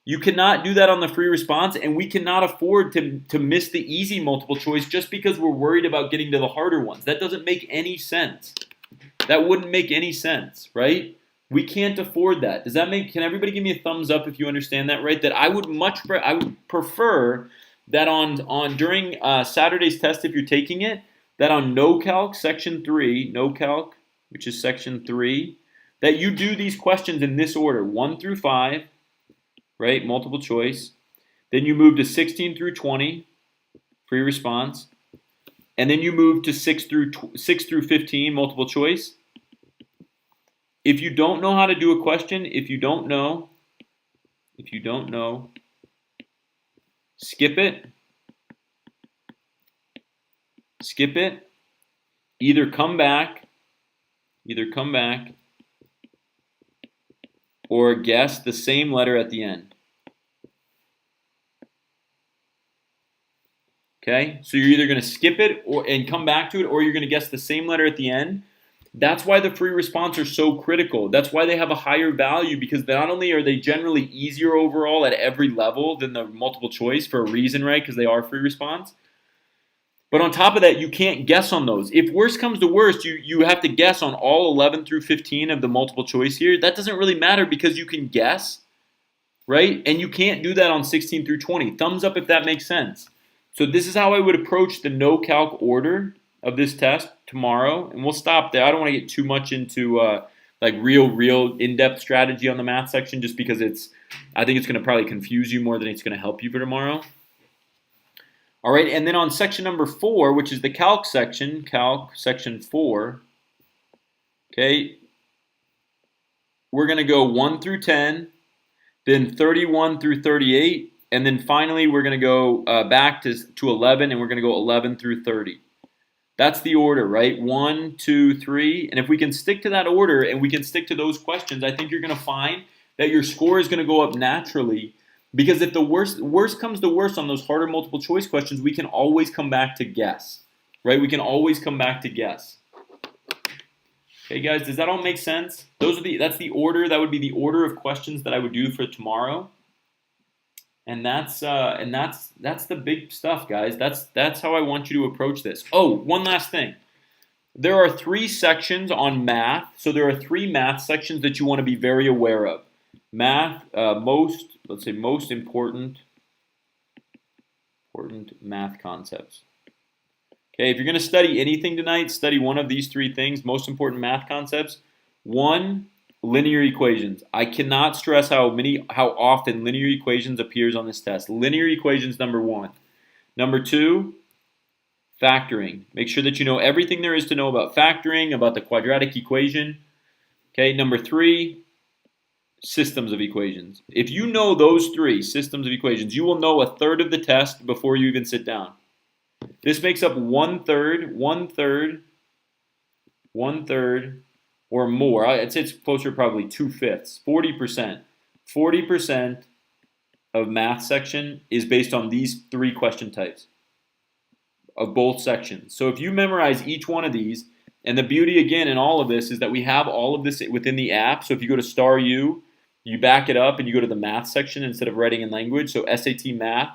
You cannot do that on the free response, and we cannot afford to miss the easy multiple choice just because we're worried about getting to the harder ones. That doesn't make any sense. That wouldn't make any sense, right? We can't afford that. Does that make? Can everybody give me a thumbs up if you understand that, right? That I would prefer that on during Saturday's test, if you're taking it, that on no calc section 3, no calc, which is section 3, that you do these questions in this order: 1 through 5, right? Multiple choice. Then you move to 16 through 20, free response, and then you move to 6 through 15, multiple choice. If you don't know how to do a question, if you don't know, skip it. Skip it. Either come back, or guess the same letter at the end. Okay? So you're either going to skip it and come back to it, or you're going to guess the same letter at the end. That's why the free response are so critical. That's why they have a higher value, because not only are they generally easier overall at every level than the multiple choice for a reason, right? Because they are free response. But on top of that, you can't guess on those. If worse comes to worst, you have to guess on all 11 through 15 of the multiple choice here. That doesn't really matter because you can guess, right? And you can't do that on 16 through 20. Thumbs up if that makes sense. So this is how I would approach the no calc order of this test tomorrow, and we'll stop there. I don't want to get too much into like real in-depth strategy on the math section, just because I think it's going to probably confuse you more than it's going to help you for tomorrow. All right, and then on section number 4, which is the calc section 4, okay, we're going to go 1 through 10, then 31 through 38, and then finally we're going to go back to 11, and we're going to go 11 through 30. That's the order, right? 1, 2, 3. And if we can stick to that order and we can stick to those questions, I think you're going to find that your score is going to go up naturally. Because if the worst comes to worst on those harder multiple choice questions, we can always come back to guess, right? We can always come back to guess. Okay, guys, does that all make sense? That's the order. That would be the order of questions that I would do for tomorrow. And that's the big stuff, guys. That's how I want you to approach this. Oh, one last thing. There are 3 sections on math. So there are 3 math sections that you want to be very aware of. Math, most important math concepts. Okay, if you're going to study anything tonight, study one of these 3 things, most important math concepts. 1, linear equations. I cannot stress how often linear equations appears on this test. Linear equations, number 1. Number 2, factoring. Make sure that you know everything there is to know about factoring, about the quadratic equation. Okay, number 3, systems of equations. If you know those 3 systems of equations, you will know a third of the test before you even sit down. This makes up one third, or more. I'd say it's closer to probably 2/5, 40%. 40% of math section is based on these 3 question types of both sections. So if you memorize each one of these, and the beauty again in all of this is that we have all of this within the app. So if you go to StarU, you back it up and you go to the math section instead of writing in language. So SAT math,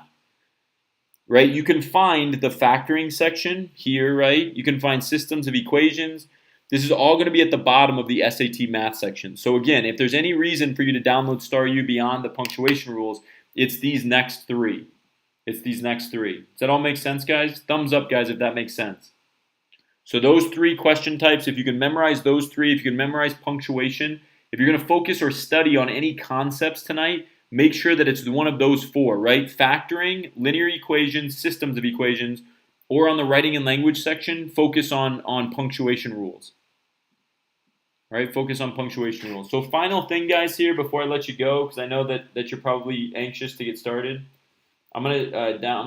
right? You can find the factoring section here, right? You can find systems of equations. This is all going to be at the bottom of the SAT math section. So again, if there's any reason for you to download StarU beyond the punctuation rules, it's these next three. It's these next three. Does that all make sense, guys? Thumbs up, guys, if that makes sense. So those three question types, if you can memorize those three, if you can memorize punctuation, if you're going to focus or study on any concepts tonight, make sure that it's one of those four, right? Factoring, linear equations, systems of equations, or on the writing and language section, focus on punctuation rules. All right, focus on punctuation rules. So final thing, guys, here before I let you go, because I know that you're probably anxious to get started. I'm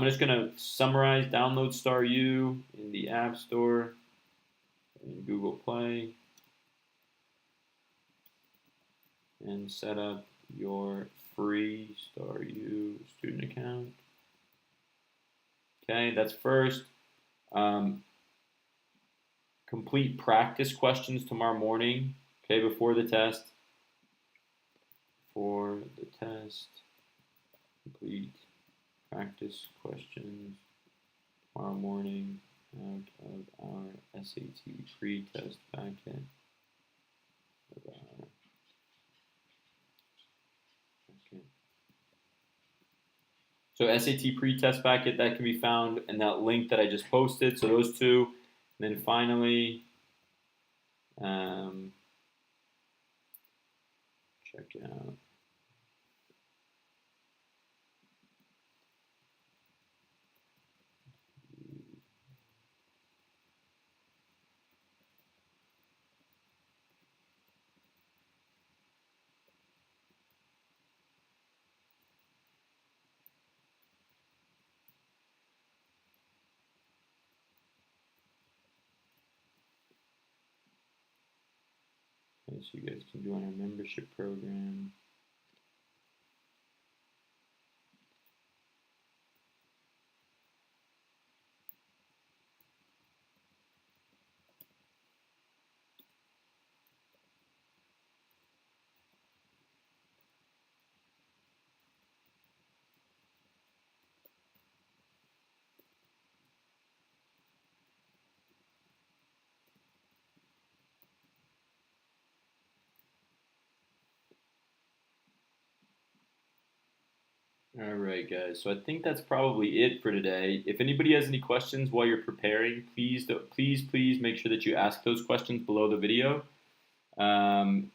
just gonna summarize. Download StarU in the App Store, in Google Play, and set up your free StarU student account. Okay, that's first. Complete practice questions tomorrow morning, okay, before the test. For the test, complete practice questions tomorrow morning out of our SAT pre-test packet. So SAT pre-test packet, that can be found in that link that I just posted. So those two. And then finally, check it out. So you guys can join our membership program. All right, guys. So I think that's probably it for today. If anybody has any questions while you're preparing, please make sure that you ask those questions below the video. And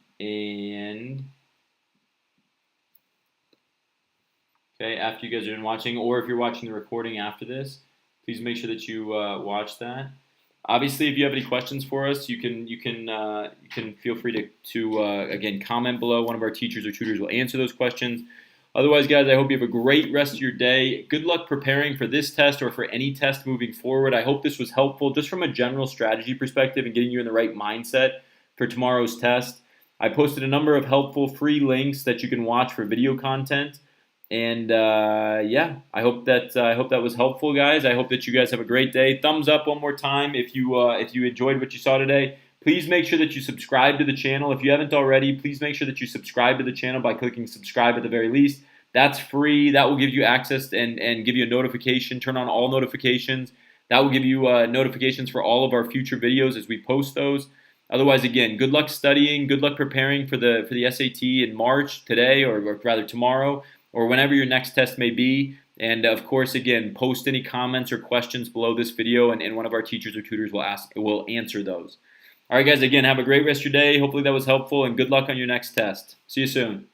okay, after you guys are done watching, or if you're watching the recording after this, please make sure that you watch that. Obviously, if you have any questions for us, you can feel free to again comment below. One of our teachers or tutors will answer those questions. Otherwise, guys, I hope you have a great rest of your day. Good luck preparing for this test or for any test moving forward. I hope this was helpful just from a general strategy perspective and getting you in the right mindset for tomorrow's test. I posted a number of helpful free links that you can watch for video content. And yeah, I hope that was helpful, guys. I hope that you guys have a great day. Thumbs up one more time if you enjoyed what you saw today. Please make sure that you subscribe to the channel. If you haven't already, please make sure that you subscribe to the channel by clicking subscribe at the very least. That's free. That will give you access and give you a notification. Turn on all notifications. That will give you notifications for all of our future videos as we post those. Otherwise, again, good luck studying. Good luck preparing for the SAT in March, today, or rather tomorrow, or whenever your next test may be. And of course, again, post any comments or questions below this video, and one of our teachers or tutors will answer those. All right, guys, again, have a great rest of your day. Hopefully that was helpful, and good luck on your next test. See you soon.